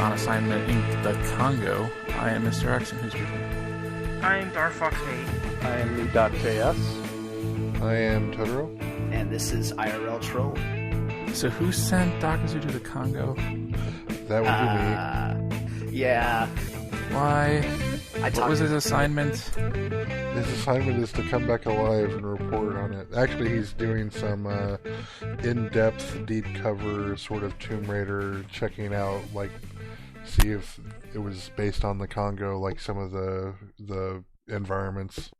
on assignment in the Congo. I am Mr. X, and who's with me? I'm Darfox8. I am MeDotJS. I am Totoro. And this is IRL Troll. So who sent Dakazu to the Congo? That would be me. Yeah. Why? What was his assignment? His assignment is to come back alive and report on it. Actually, he's doing some in-depth, deep cover sort of Tomb Raider, checking out, like, see if it was based on the Congo, like some of the environments.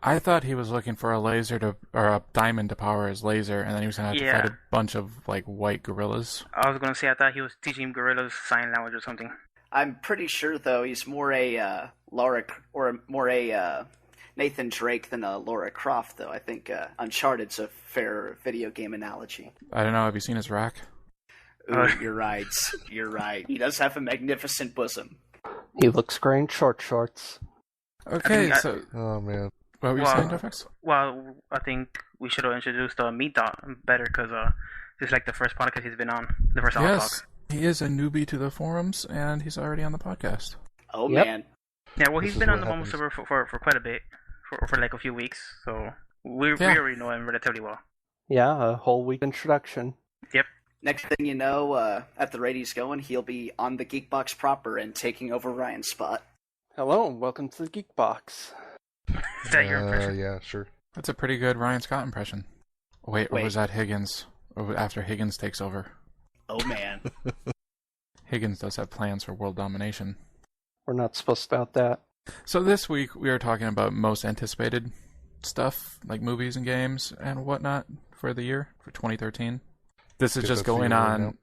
I thought he was looking for a laser or a diamond to power his laser, and then he was going to have to fight a bunch of, like, white gorillas. I was going to say, I thought he was teaching gorillas sign language or something. I'm pretty sure, though, he's more a Nathan Drake than a Lara Croft, though. I think Uncharted's a fair video game analogy. I don't know. Have you seen his rack? Ooh, you're right. You're right. He does have a magnificent bosom. He looks great in short shorts. Okay, so... Oh, man. What were you saying, Darfax? Well, I think we should have introduced MeDot better, because this is like the first podcast he's been on. The first alltalk. Yes, he is a newbie to the forums, and he's already on the podcast. Oh, man. Yeah, well, he's been on the Momo server for quite a bit. For like a few weeks, so we already know him relatively well. Yeah, a whole week introduction. Yep. Next thing you know, at the rate he's going, he'll be on the Geekbox proper and taking over Ryan's spot. Hello, and welcome to the Geekbox. Is that your impression? Yeah, sure. That's a pretty good Ryan Scott impression. Wait, or was that Higgins? Or after Higgins takes over? Oh, man. Higgins does have plans for world domination. We're not supposed to doubt that. So this week we are talking about most anticipated stuff, like movies and games and whatnot for the year, for 2013. This is just going on,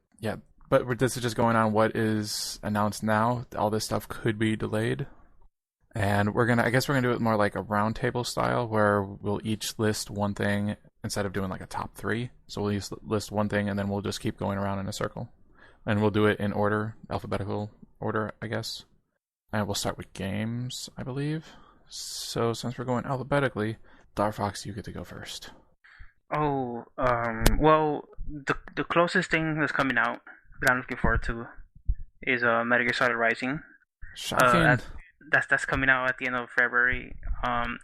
but this is just going on what is announced now. All this stuff could be delayed. And I guess we're gonna do it more like a roundtable style, where we'll each list one thing instead of doing like a top three. So we'll just list one thing and then we'll just keep going around in a circle. And we'll do it in order, alphabetical order, I guess. And we'll start with games, I believe. So since we're going alphabetically, Darfox, you get to go first. Oh, well, the closest thing that's coming out that I'm looking forward to is Metal Gear Solid Rising. Shocking. That's coming out at the end of February. I'm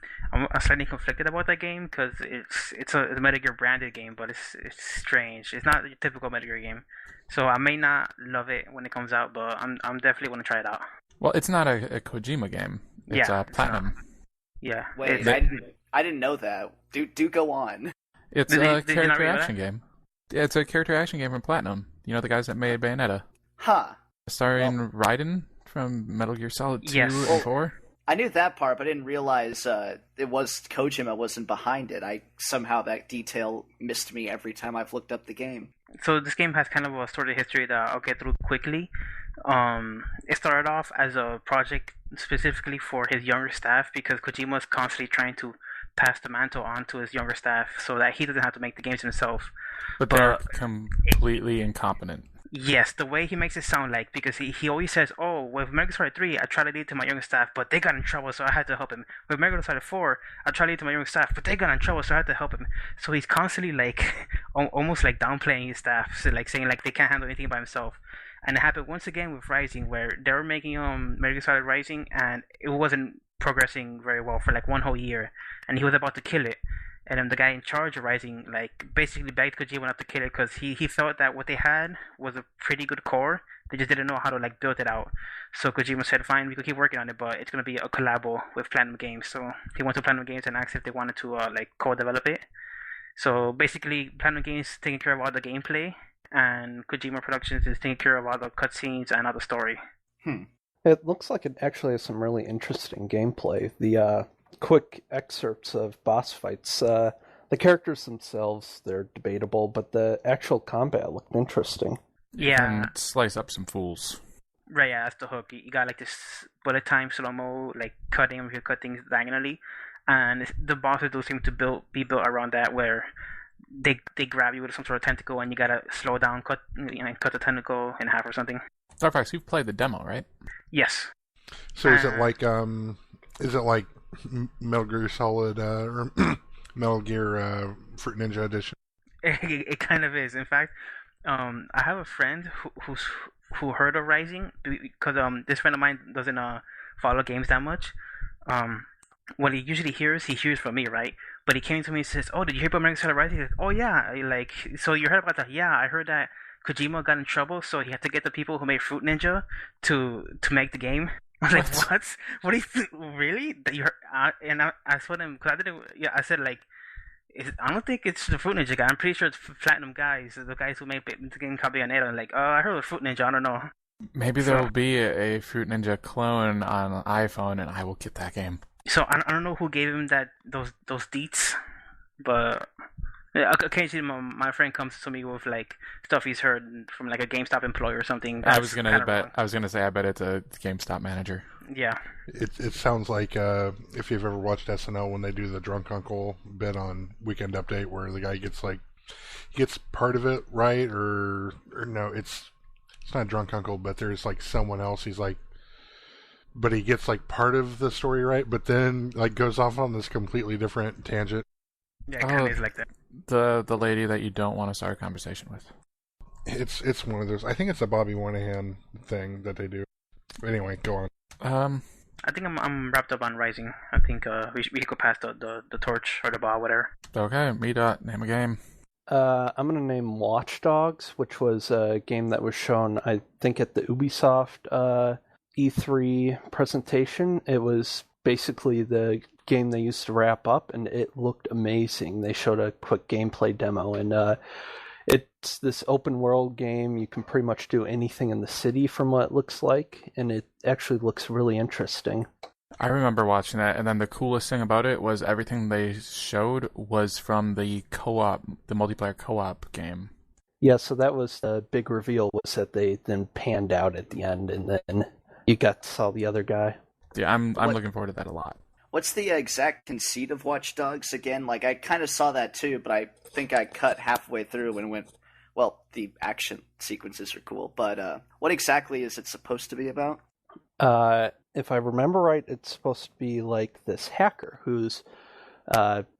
slightly conflicted about that game because it's a Metal Gear branded game, but it's strange. It's not a typical Metal Gear game, so I may not love it when it comes out, but I'm definitely going to try it out. Well, it's not a Kojima game. It's Platinum. Yeah. Wait, I didn't know that. Do go on. It's a character action game. It's a character action game from Platinum. You know, the guys that made Bayonetta. Huh. Starring Raiden from Metal Gear Solid 2 and 4. I knew that part, but I didn't realize it was Kojima wasn't behind it. Somehow that detail missed me every time I've looked up the game. So this game has kind of a sort of history that I'll get through quickly. It started off as a project specifically for his younger staff, because Kojima's constantly trying to pass the mantle on to his younger staff so that he doesn't have to make the games himself. But they're completely incompetent. Yes, the way he makes it sound like, because he always says, oh, with Metal Gear Solid 3, I tried to lead it to my younger staff, but they got in trouble, so I had to help him. With Metal Gear Solid 4, I tried to lead it to my younger staff, but they got in trouble, so I had to help him. So he's constantly, like, almost like downplaying his staff, so, like, saying, like, they can't handle anything by himself. And it happened once again with Rising, where they were making Metal Gear Solid Rising, and it wasn't progressing very well for, like, one whole year, and he was about to kill it. And then the guy in charge of Rising, like, basically begged Kojima not to kill it, because he thought that what they had was a pretty good core. They just didn't know how to, like, build it out. So Kojima said, fine, we could keep working on it, but it's going to be a collabo with Platinum Games. So he went to Platinum Games and asked if they wanted to, like, co-develop it. So basically, Platinum Games is taking care of all the gameplay, and Kojima Productions is taking care of all the cutscenes and all the story. It looks like it actually has some really interesting gameplay. The quick excerpts of boss fights, the characters themselves, they're debatable, but the actual combat looked interesting. Yeah. And slice up some fools. Right, yeah, that's the hook. You got, like, this bullet time slow-mo, like, cutting, if you cut things diagonally, and the bosses do seem to be built around that, where they grab you with some sort of tentacle, and you gotta slow down, cut the tentacle in half or something. Starfax, you've played the demo, right? Yes. So is it like Metal Gear Solid or Metal Gear Fruit Ninja Edition? It kind of is. In fact, I have a friend whose who heard of Rising, because this friend of mine doesn't follow games that much. Um, what he hears from me, right? But he came to me and says, "Oh, did you hear about Metal Gear Rising?" Like, "Oh yeah, like so you heard about that?" "Yeah, I heard that Kojima got in trouble, so he had to get the people who made Fruit Ninja to make the game." I was like, What? "What? What do you really?" That you heard? And I told him because I didn't. Yeah, I said like, I don't think it's the Fruit Ninja guy. I'm pretty sure it's Platinum guys, the guys who made the game Cabanero. Like, oh, I heard of Fruit Ninja. I don't know. Maybe So there will be a Fruit Ninja clone on iPhone, and I will get that game. so I don't know who gave him those deets, but yeah, occasionally my friend comes to me with like stuff he's heard from like a GameStop employee or something. I was gonna kinda bet. wrong. I was gonna say I bet it's a GameStop manager. Yeah, It sounds like if you've ever watched SNL when they do the drunk uncle bit on Weekend Update, where the guy gets like he gets part of it right, or no, it's not drunk uncle, but there's like someone else. He's like, but he gets like part of the story right, but then like goes off on this completely different tangent. yeah, it kind of is like that. The lady that you don't want to start a conversation with. It's one of those. I think it's a Bobby Moynihan thing that they do. Anyway, go on. I think I'm wrapped up on Rising. I think we could go past the torch or the ball, whatever. Okay, MeDot, name a game. I'm going to name Watch Dogs, which was a game that was shown, I think, at the Ubisoft E3 presentation. It was basically the game they used to wrap up, and it looked amazing. They showed a quick gameplay demo, and it's this open world game. You can pretty much do anything in the city from what it looks like, and it actually looks really interesting. I remember watching that, and then the coolest thing about it was everything they showed was from the co-op, the multiplayer co-op game. Yeah, so that was the big reveal, was that they then panned out at the end, and then you got to saw the other guy. Yeah, I'm looking forward to that a lot. What's the exact conceit of Watch Dogs again? Like, I kind of saw that too, but I think I cut halfway through and went, well, the action sequences are cool, but what exactly is it supposed to be about? If I remember right, it's supposed to be like this hacker who's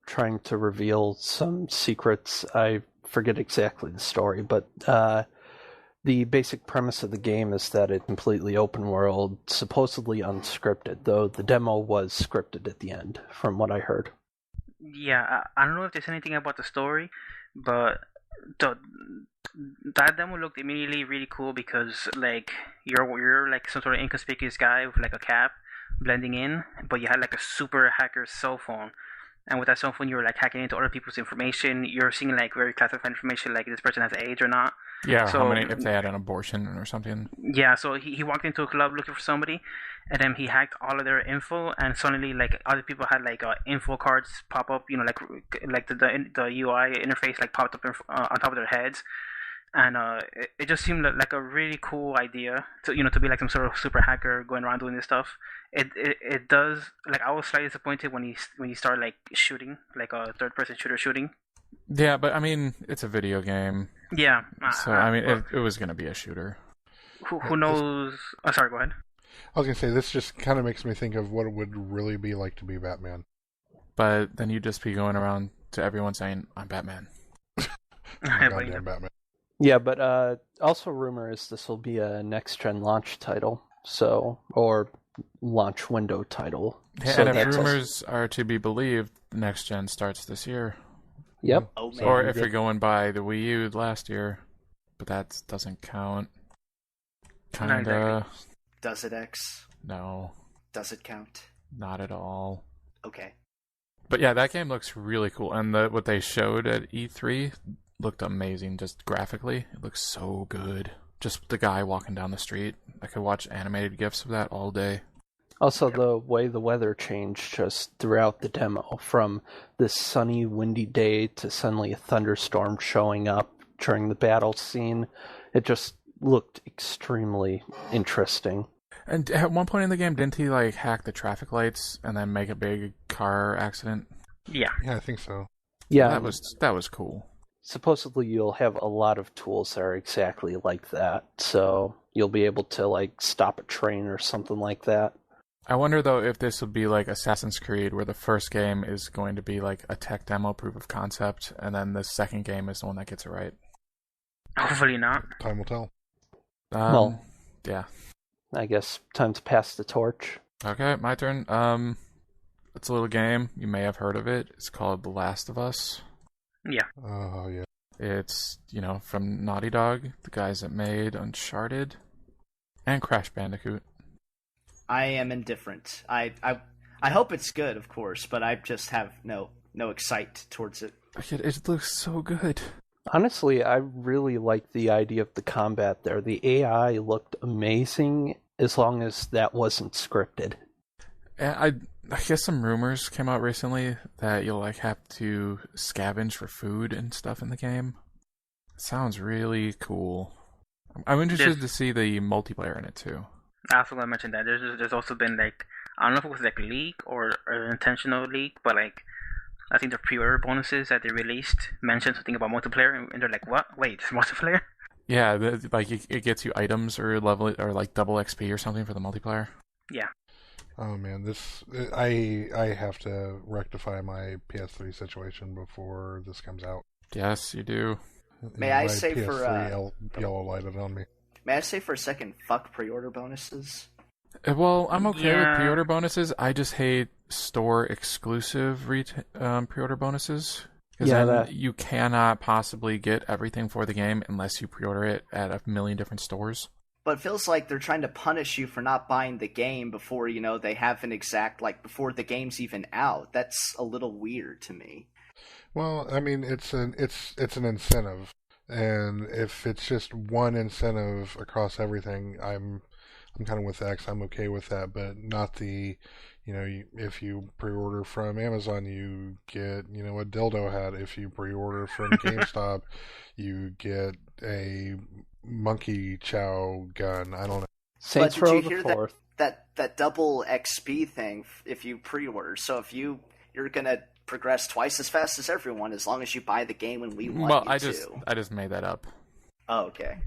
trying to reveal some secrets. I forget exactly the story, but the basic premise of the game is that it's completely open world, supposedly unscripted, though the demo was scripted at the end, from what I heard. Yeah, I don't know if there's anything about the story, but the that demo looked immediately really cool because like you're like some sort of inconspicuous guy with like a cap blending in, but you had like a super hacker cell phone. And with that cell phone, you were like hacking into other people's information. You're seeing like very classified information, like this person has AIDS or not. Yeah, So how many if they had an abortion or something. yeah, so he walked into a club looking for somebody, and then he hacked all of their info, and suddenly like other people had like info cards pop up, you know, like the UI interface like popped up on top of their heads, and it just seemed like a really cool idea to be like some sort of super hacker going around doing this stuff. It does, like, I was slightly disappointed when you start like shooting, like a third person shooter shooting. Yeah, but I mean, it's a video game, Yeah, so I mean, it was gonna be a shooter. who knows? Oh, sorry, go ahead. I was gonna say this just kind of makes me think of what it would really be like to be Batman. But then you'd just be going around to everyone saying, "I'm Batman." Goddamn Batman. Yeah, but also rumor is this will be a next-gen launch title, or launch window title. So And if that's rumors are to be believed, next gen starts this year. Yep. Oh man, Or if you're going by the Wii U last year, but that doesn't count. Kinda. exactly. does it X? No, Does it count? not at all. Okay. But yeah, that game looks really cool, and what they showed at E3 looked amazing. Just graphically, it looks so good. Just the guy walking down the street. I could watch animated GIFs of that all day. Also, the way the weather changed just throughout the demo, from this sunny, windy day to suddenly a thunderstorm showing up during the battle scene, it just looked extremely interesting. And at one point in the game, didn't he like hack the traffic lights and then make a big car accident? Yeah. Yeah, I think so. Yeah, That was cool. supposedly you'll have a lot of tools that are exactly like that, so you'll be able to like stop a train or something like that. I wonder though if this will be like Assassin's Creed, where the first game is going to be like a tech demo proof of concept, and then the second game is the one that gets it right. Hopefully not. Time will tell. Well, yeah. I guess time to pass the torch. Okay, my turn. It's a little game. You may have heard of it. It's called The Last of Us. Yeah. Oh, yeah. It's, from Naughty Dog, the guys that made Uncharted and Crash Bandicoot. I am indifferent. I hope it's good, of course, but I just have no excite towards it. It looks so good. Honestly, I really like the idea of the combat there. The AI looked amazing as long as that wasn't scripted. And I guess some rumors came out recently that you'll have to scavenge for food and stuff in the game. It sounds really cool. I'm interested to see the multiplayer in it too. I also want to mention that there's also been I don't know if it was a leak or an intentional leak, but I think the pre-order bonuses that they released mentioned something about multiplayer, and they're like, what? Wait, it's multiplayer? Yeah, it gets you items or level or double XP or something for the multiplayer. Yeah. Oh man, I have to rectify my PS3 situation before this comes out. Yes, you do. May I my say PS3 for yellow lighted on me. May I say for a second, fuck pre-order bonuses? Well, I'm okay with pre-order bonuses. I just hate store-exclusive pre-order bonuses. Because you cannot possibly get everything for the game unless you pre-order it at a million different stores. But it feels like they're trying to punish you for not buying the game before, they have an exact, before the game's even out. That's a little weird to me. Well, I mean, it's an incentive. And if it's just one incentive across everything, I'm kind of with X. I'm okay with that, but not the, if you pre-order from Amazon, you get, a dildo hat. If you pre-order from GameStop, you get a monkey chow gun. I don't know. Saints Row the Fourth. That double XP thing if you pre-order. So if you're gonna progress twice as fast as everyone as long as you buy the game when we want you to. I just made that up. Oh, okay.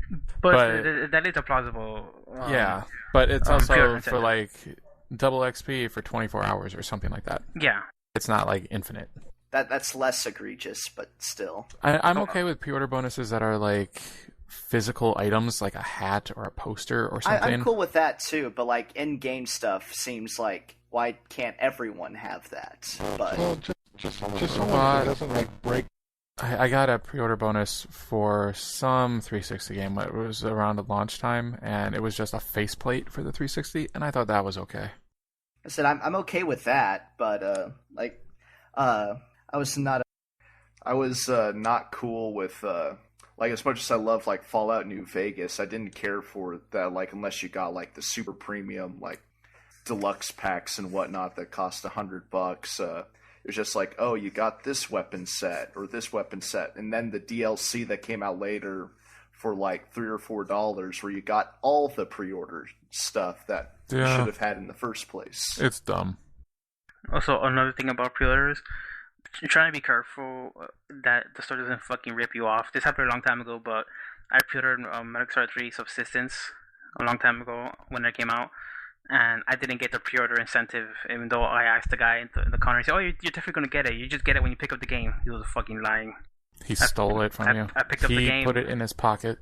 But that is a plausible. Yeah, but it's also for double XP for 24 hours or something like that. Yeah. It's not infinite. That's less egregious, but still. I'm okay with pre-order bonuses that are physical items, like a hat or a poster or something. I'm cool with that too, but in-game stuff seems like why can't everyone have that? But well, just someone who doesn't break. I got a pre-order bonus for some 360 game. It was around the launch time, and it was just a faceplate for the 360, and I thought that was okay. I said I'm okay with that, but I was not cool with as much as I love Fallout New Vegas, I didn't care for that unless you got the super premium deluxe packs and whatnot that cost $100. It was just oh, you got this weapon set or this weapon set, and then the DLC that came out later for $3 or $4 where you got all the pre-order stuff that you should have had in the first place. It's dumb. Also, another thing about pre-orders, you're trying to be careful that the store doesn't fucking rip you off. This happened a long time ago, but I pre-ordered Metal Gear Solid 3 Subsistence a long time ago when it came out, and I didn't get the pre-order incentive, even though I asked the guy in the corner, he said, oh, you're definitely going to get it. You just get it when you pick up the game. He was fucking lying. He stole it from you. I picked up the game. He put it in his pocket.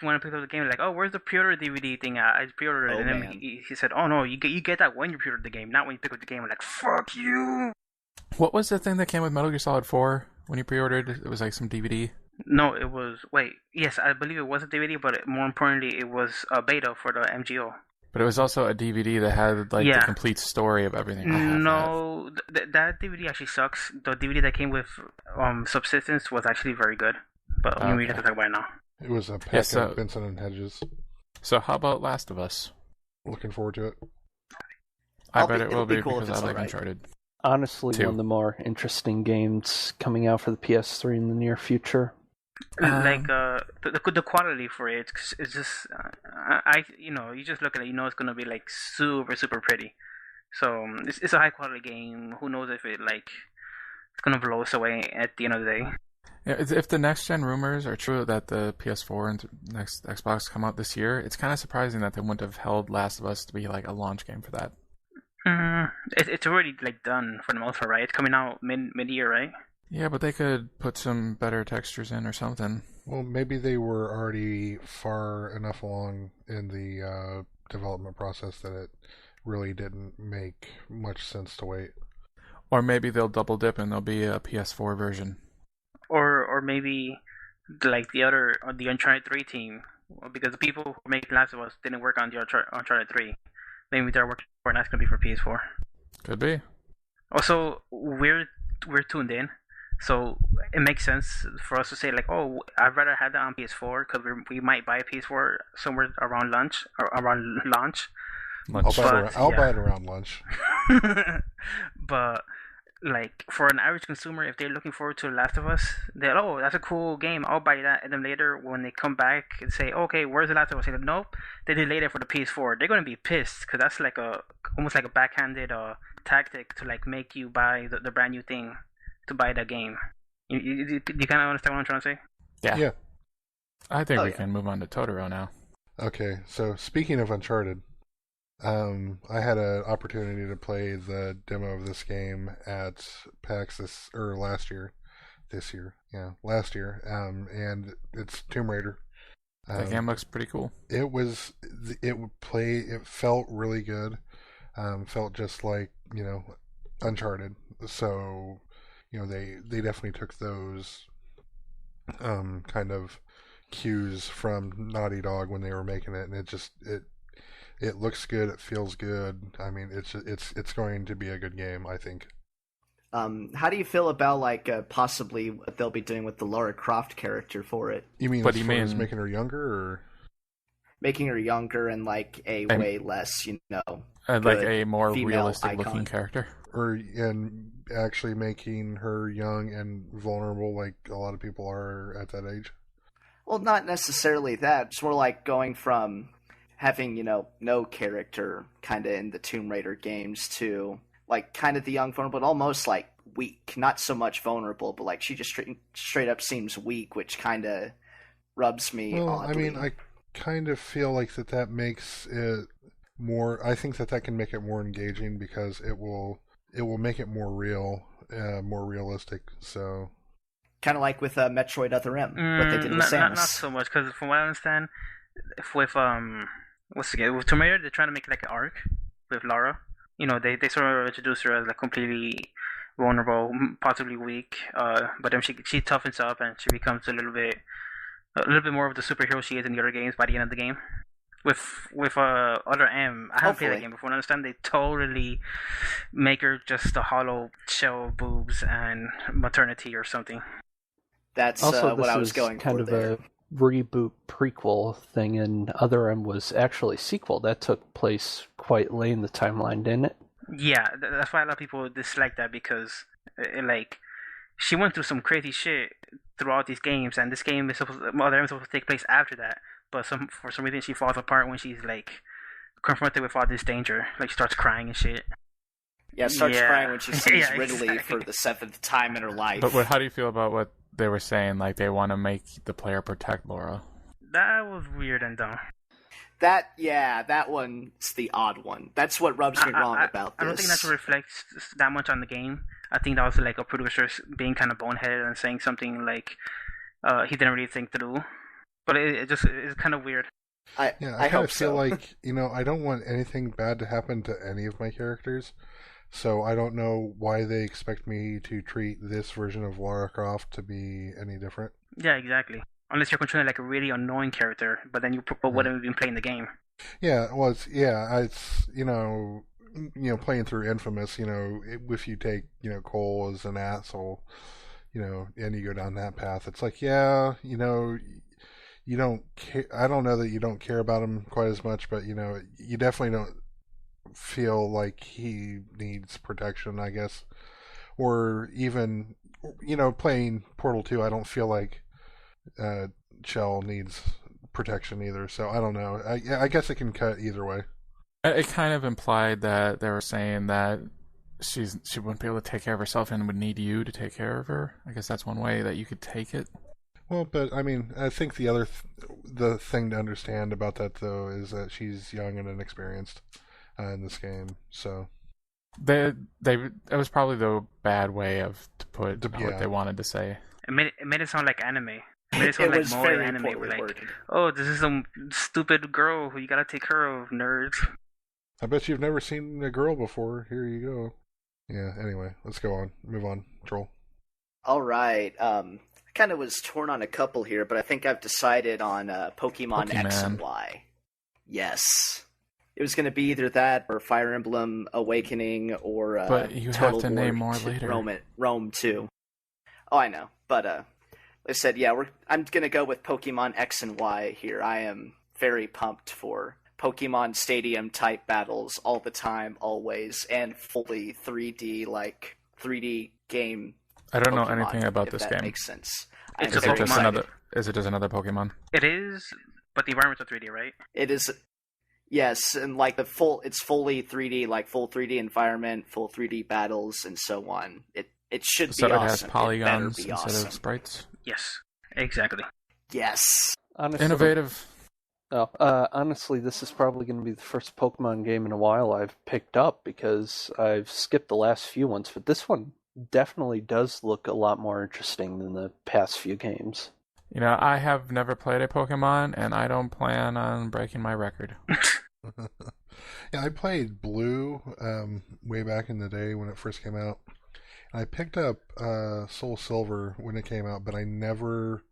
When I picked up the game, oh, where's the pre-order DVD thing? I pre-ordered it, and then he said, oh no, you get that when you pre-order the game, not when you pick up the game. I'm like, fuck you! What was the thing that came with Metal Gear Solid 4 when you pre-ordered? It was some DVD? No, it was... Wait, yes, I believe it was a DVD, but more importantly, it was a beta for the MGO. But it was also a DVD that had the complete story of everything. No, that DVD actually sucks. The DVD that came with Subsistence was actually very good. But we have to talk about it now. It was a pack of Vincent and Hedges. So how about Last of Us? Looking forward to it. I bet it will be cool because I like Uncharted. Honestly, one of the more interesting games coming out for the PS3 in the near future. The quality for it is just you just look at it, it's gonna be super super pretty. So it's a high quality game. Who knows if it it's gonna blow us away at the end of the day. Yeah, if the next gen rumors are true that the PS4 and next Xbox come out this year, it's kind of surprising that they wouldn't have held Last of Us to be a launch game for that. It's already done for the most part, right? It's coming out mid-year, right? Yeah, but they could put some better textures in or something. Well, maybe they were already far enough along in the development process that it really didn't make much sense to wait. Or maybe they'll double dip and there'll be a PS4 version. Or maybe like the Uncharted 3 team, because the people who make Last of Us didn't work on the Uncharted 3. Maybe they're working for, and that's gonna be for PS4. Could be. Also, we're tuned in, so it makes sense for us to say like, oh, I'd rather have that on PS4 because we might buy a PS4 somewhere around launch. I'll buy it around lunch. But like for an average consumer, if they're looking forward to The Last of Us, they're that's a cool game. I'll buy that. And then later, when they come back and say, okay, where's The Last of Us? They go, nope, they delayed it for the PS4. They're gonna be pissed because that's like almost like a backhanded tactic to like make you buy the brand new thing to buy that game. You kind of understand what I'm trying to say? Yeah. I think we can move on to Totoro now. Okay, so speaking of Uncharted, I had an opportunity to play the demo of this game at PAX last year, and it's Tomb Raider. That game looks pretty cool. It felt really good. Felt just like, Uncharted. So, they definitely took those kind of cues from Naughty Dog when they were making it, and it looks good, it feels good. I mean, it's going to be a good game, I think. How do you feel about possibly what they'll be doing with the Lara Croft character for it? You mean as making her younger, or making her younger and way less, like a more realistic icon. Looking character, and actually making her young and vulnerable, like a lot of people are at that age? Well, not necessarily that. It's more like going from having, no character kind of in the Tomb Raider games to kind of the young vulnerable, but almost weak. Not so much vulnerable, but she just straight up seems weak, which kind of rubs me oddly. I mean, I kind of feel like that makes it more. I think that can make it more engaging because it will make it more real, more realistic. So kind of like with Metroid Other M, what they did with Samus. Not so much, because from what I understand, with with Tomb Raider, they're trying to make an arc with Lara. They sort of introduce her as completely vulnerable, possibly weak, but then she toughens up and she becomes a little bit more of the superhero she is in the other games by the end of the game. With Other M, I haven't played that game before. I understand they totally make her just a hollow shell of boobs and maternity or something. That's also, what I was going kind for of there. A reboot prequel thing, and Other M was actually a sequel that took place quite late in the timeline, didn't it? Yeah, that's why a lot of people dislike that, because she went through some crazy shit throughout these games, and this game is Other M is supposed to take place after that. But for some reason she falls apart when she's confronted with all this danger. She starts crying and shit. Yeah, starts crying when she sees Ridley for the 7th time in her life. But how do you feel about what they were saying? They want to make the player protect Laura. That was weird and dumb. That one's the odd one. That's what rubs me wrong about this. I don't think that reflects that much on the game. I think that was a producer being kind of boneheaded and saying something he didn't really think through. But it's kind of weird. I kind of feel like, I don't want anything bad to happen to any of my characters. So I don't know why they expect me to treat this version of Lara Croft to be any different. Yeah, exactly. Unless you're controlling a really annoying character, but then you wouldn't have been playing the game. Yeah, well, it's playing through Infamous. If you take Cole as an asshole, and you go down that path, it's you don't care. I don't know that you don't care about him quite as much, but you definitely don't feel like he needs protection, I guess. Or even playing Portal 2, I don't feel like Chell needs protection either. So I don't know. I guess it can cut either way. It kind of implied that they were saying that she wouldn't be able to take care of herself and would need you to take care of her. I guess that's one way that you could take it. Well, but I mean, I think the thing to understand about that though is that she's young and inexperienced in this game. So it was probably the bad way to put what they wanted to say. It made it sound like anime. They saw It like was more very anime. poorly We're like, worded. oh, this is some stupid girl who you gotta take care of, nerds. I bet you've never seen a girl before. Here you go. Yeah, anyway, let's go on. Move on, Troll. All right. Kind of was torn on a couple here, but I think I've decided on Pokemon X and Y. Yes. It was going to be either that or Fire Emblem Awakening or but you Total have to War name more later. Rome 2. Oh, I know. But I said, yeah, I'm going to go with Pokemon X and Y here. I am very pumped for Pokemon Stadium type battles all the time, always, and fully 3D, like 3D game. I don't know Pokemon, anything about if this that game. makes sense. It's Is a it just Pokemon. another? Is it just another Pokemon? It is, but the environments are 3D, right? It is, yes, and like it's fully 3D, like full 3D environment, full 3D battles, and so on. It should So be it awesome. has polygons it better be instead awesome. of sprites. Yes, exactly. Yes. Honestly, Innovative. honestly, this is probably going to be the first Pokemon game in a while I've picked up because I've skipped the last few ones, but this one definitely does look a lot more interesting than the past few games. You know, I have never played a Pokemon, and I don't plan on breaking my record. Yeah, I played Blue way back in the day when it first came out. I picked up Soul Silver when it came out, but I never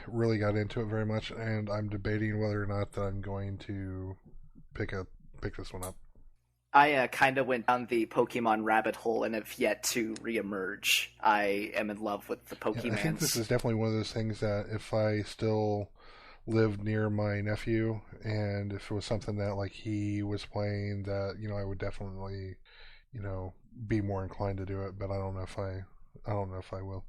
really got into it very much, and I'm debating whether or not that I'm going to pick this one up. I kind of went down the Pokemon rabbit hole and have yet to reemerge. I am in love with the Pokemans. Yeah, I think this is definitely one of those things that if I still lived near my nephew, and if it was something that like he was playing, that I would definitely be more inclined to do it. But I don't know if I will.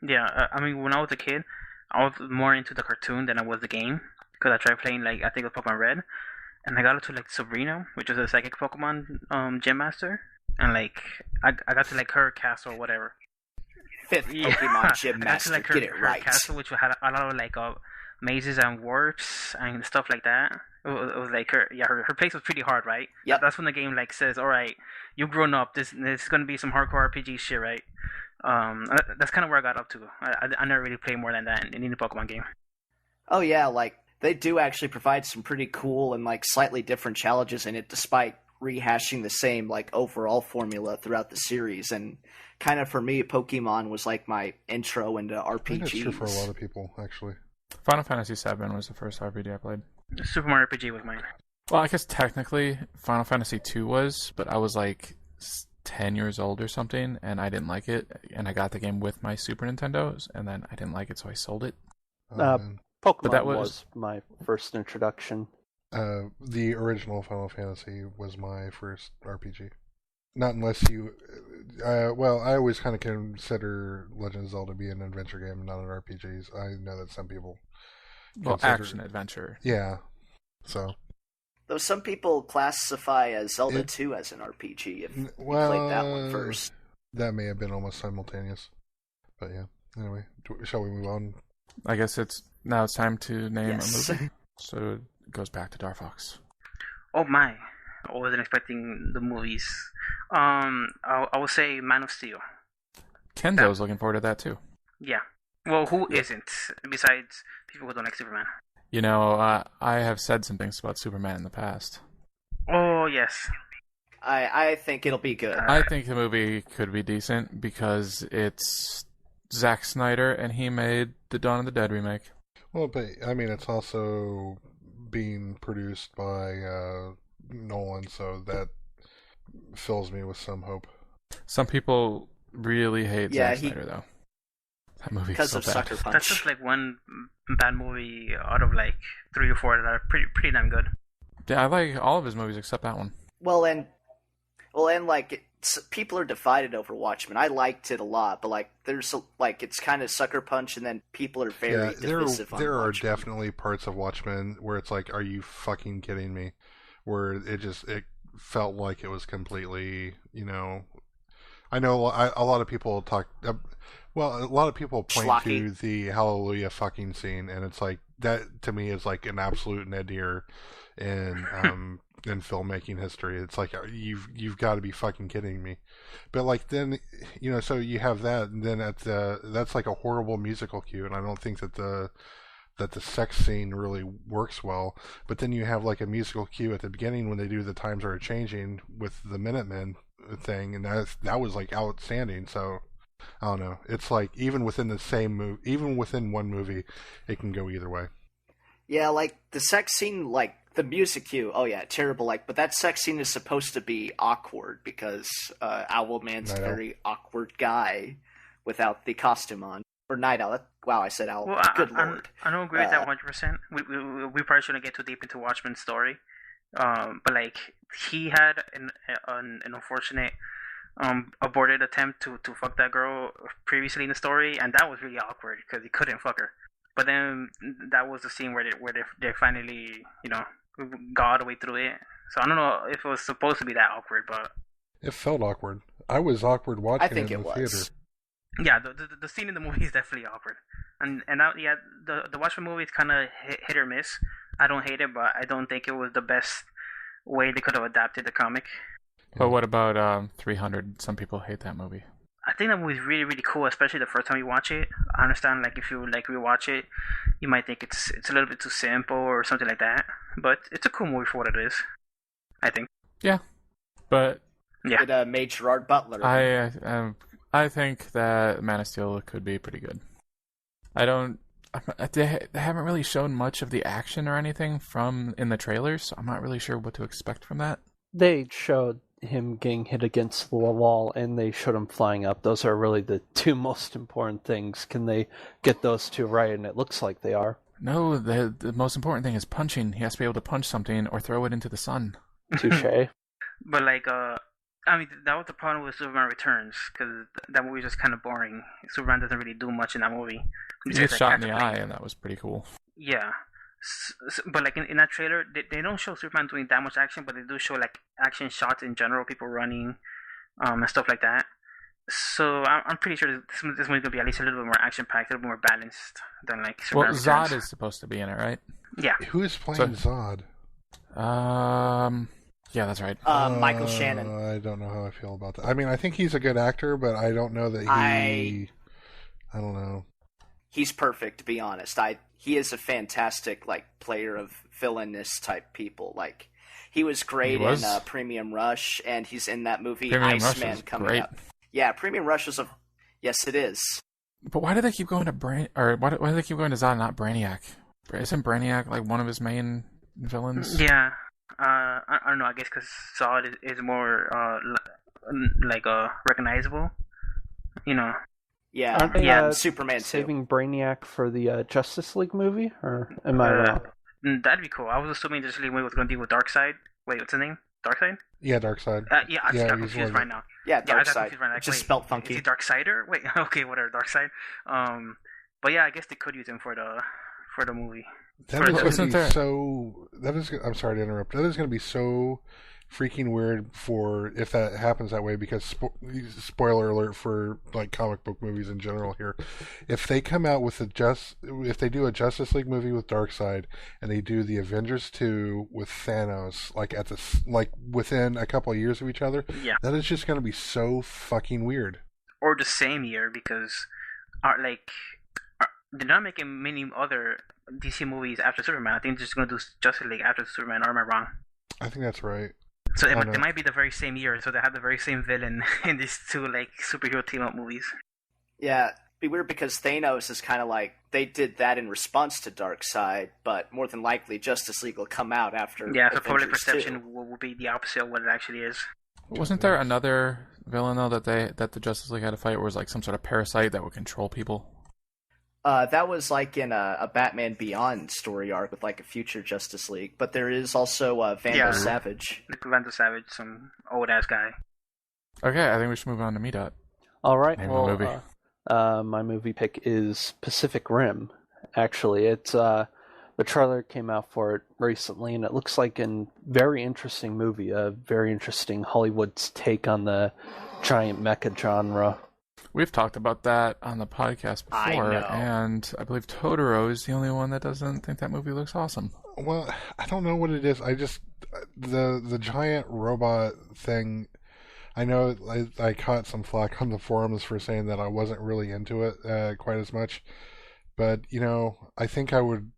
Yeah, I mean, when I was a kid, I was more into the cartoon than I was the game because I tried playing like I think it was Pokemon Red, and I got into like Sabrina, which is a psychic Pokemon gym master, and like I got to like her castle or whatever. Fifth Pokemon Gym I got to Master. like Get it her right. castle, which had a lot of like mazes and warps and stuff like that. It was like her place was pretty hard, right? Yep. That's when the game like says, all right, you've grown up. This is gonna be some hardcore RPG shit, right? That's kind of where I got up to. I never really played more than that in any Pokemon game. Oh yeah, like they do actually provide some pretty cool and like slightly different challenges in it, despite rehashing the same like overall formula throughout the series. And kind of for me, Pokemon was like my intro into RPGs. I think that's true for a lot of people, actually. Final Fantasy VII was the first RPG I played. Super Mario RPG was mine. Well, I guess technically Final Fantasy II was, but I was like 10 years old or something, and I didn't like it. And I got the game with my Super Nintendo, and then I didn't like it, so I sold it. Man. Pokemon that was my first introduction. The original Final Fantasy was my first RPG. Not unless you... well, I always kind of consider Legend of Zelda to be an adventure game, not an RPG. I know that some people... Well, action adventure. Yeah. So... Though some people classify as Zelda 2 as an RPG if you played that one first. That may have been almost simultaneous. But yeah. Anyway, shall we move on? I guess now it's time to name Yes. a movie. So it goes back to Dark Fox. Oh my! I wasn't expecting the movies. I would say Man of Steel. Kenzo's looking forward to that too. Yeah. Well, who isn't? Besides people who don't like Superman. You know, I have said some things about Superman in the past. Oh yes. I think it'll be good. I think the movie could be decent because it's Zack Snyder and he made the Dawn of the Dead remake. Well, but I mean, it's also being produced by Nolan, so that fills me with some hope. Some people really hate Yeah, Zack Snyder, though. That movie's Because so of bad. Sucker That's Punch. just like one bad movie out of like 3 or 4 that are pretty damn good. Yeah, I like all of his movies except that one. Well, and like people are divided over Watchmen. I liked it a lot, but like there's like it's kind of Sucker Punch, and then people are very divisive on there are Watchmen. definitely parts of Watchmen where it's like, are you fucking kidding me? Where it felt like it was completely, I know a lot of people talk. Well, a lot of people point Schlocky. to the Hallelujah fucking scene, and it's like that to me is like an absolute nadir in in filmmaking history. It's like you've got to be fucking kidding me. But like then so you have that, and then that's like a horrible musical cue, and I don't think that the sex scene really works well. But then you have like a musical cue at the beginning when they do the Times Are Changing with the Minutemen thing, and that was like outstanding. So I don't know. It's like even within the same movie, even within one movie, it can go either way. Yeah, like the sex scene, like the music cue. Oh yeah, terrible. Like, but that sex scene is supposed to be awkward because Owlman's a very awkward guy without the costume on. Or Night Owl. Wow, I said Owl. Well, Good lord. I don't agree with that 100%. We probably shouldn't get too deep into Watchmen's story. But like he had an unfortunate aborted attempt to fuck that girl previously in the story, and that was really awkward because he couldn't fuck her. But then that was the scene where they finally got all the way through it. So I don't know if it was supposed to be that awkward, but it felt awkward. I was awkward watching it in the theater. Yeah, the scene in the movie is definitely awkward, and the Watchmen movie is kind of hit or miss. I don't hate it, but I don't think it was the best way they could have adapted the comic. But what about 300? Some people hate that movie. I think that movie is really, really cool, especially the first time you watch it. I understand, like, if you rewatch it, you might think it's a little bit too simple or something like that. But it's a cool movie for what it is, I think. Yeah, but yeah, It made Gerard Butler. I think that Man of Steel could be pretty good. They haven't really shown much of the action or anything in the trailers, so I'm not really sure what to expect from that. They showed him getting hit against the wall, and they showed him flying up. Those are really the two most important things. Can they get those two right? And it looks like they are. No, the most important thing is punching. He has to be able to punch something or throw it into the sun. Touche. But like, I mean, that was the problem with Superman Returns, because that movie is just kind of boring. Superman doesn't really do much in that movie. He gets shot in the eye, and that was pretty cool. Yeah. But like in that trailer, they don't show Superman doing that much action, but they do show like action shots in general, people running, and stuff like that. So I'm pretty sure this movie's gonna be at least a little bit more action packed, a little bit more balanced than like Superman Returns. Zod is supposed to be in it, right? Yeah. Who is playing Zod? Yeah, that's right. Michael Shannon. I don't know how I feel about that. I mean, I think he's a good actor, but I don't know that I don't know. He's perfect, to be honest. He is a fantastic player of villainous type people. Like, he was great in Premium Rush, and he's in that movie Iceman coming up. Yeah, Premium Rush is yes, it is. But why do they keep going to why do they keep going to Zod, not Brainiac? Isn't Brainiac like one of his main villains? Yeah. I don't know. I guess because Zod is more recognizable. You know. Yeah. Aren't they, Superman saving Brainiac for the Justice League movie, or am I wrong? That'd be cool. I was assuming Justice League movie was going to deal with Darkseid. Wait, what's his name? Darkseid? Yeah, Darkseid. Yeah, I got confused right now. Yeah, Darkseid. Right. Just spelled funky. Is he Darksider? Wait, okay, whatever, Darkseid. But yeah, I guess they could use him for the movie. That is going to be so. I'm sorry to interrupt. That is going to be so freaking weird for if that happens that way, because spoiler alert for like comic book movies in general here. If they come out with if they do a Justice League movie with Darkseid and they do the Avengers 2 with Thanos within a couple of years of each other, that is just going to be so fucking weird. Or the same year, because they're not making many other DC movies after Superman. I think they're just going to do Justice League after Superman, or am I wrong? I think that's right. So it might be the very same year, so they have the very same villain in these two superhero team-up movies. Yeah, it'd be weird because Thanos is kind of they did that in response to Darkseid, but more than likely Justice League will come out after. Yeah, so public perception will be the opposite of what it actually is. Wasn't there another villain though that the Justice League had to fight, where it was like some sort of parasite that would control people? That was in a Batman Beyond story arc with a future Justice League, but there is also Vandal Savage. Vandal Savage, some old ass guy. Okay, I think we should move on to MeDot. All right. Movie. My movie pick is Pacific Rim. Actually, it's the trailer came out for it recently, and it looks like a very interesting movie. A very interesting Hollywood's take on the giant mecha genre. We've talked about that on the podcast before, and I believe Totoro is the only one that doesn't think that movie looks awesome. Well, I don't know what it is. the giant robot thing. I know I caught some flack on the forums for saying that I wasn't really into it quite as much, but I think I would.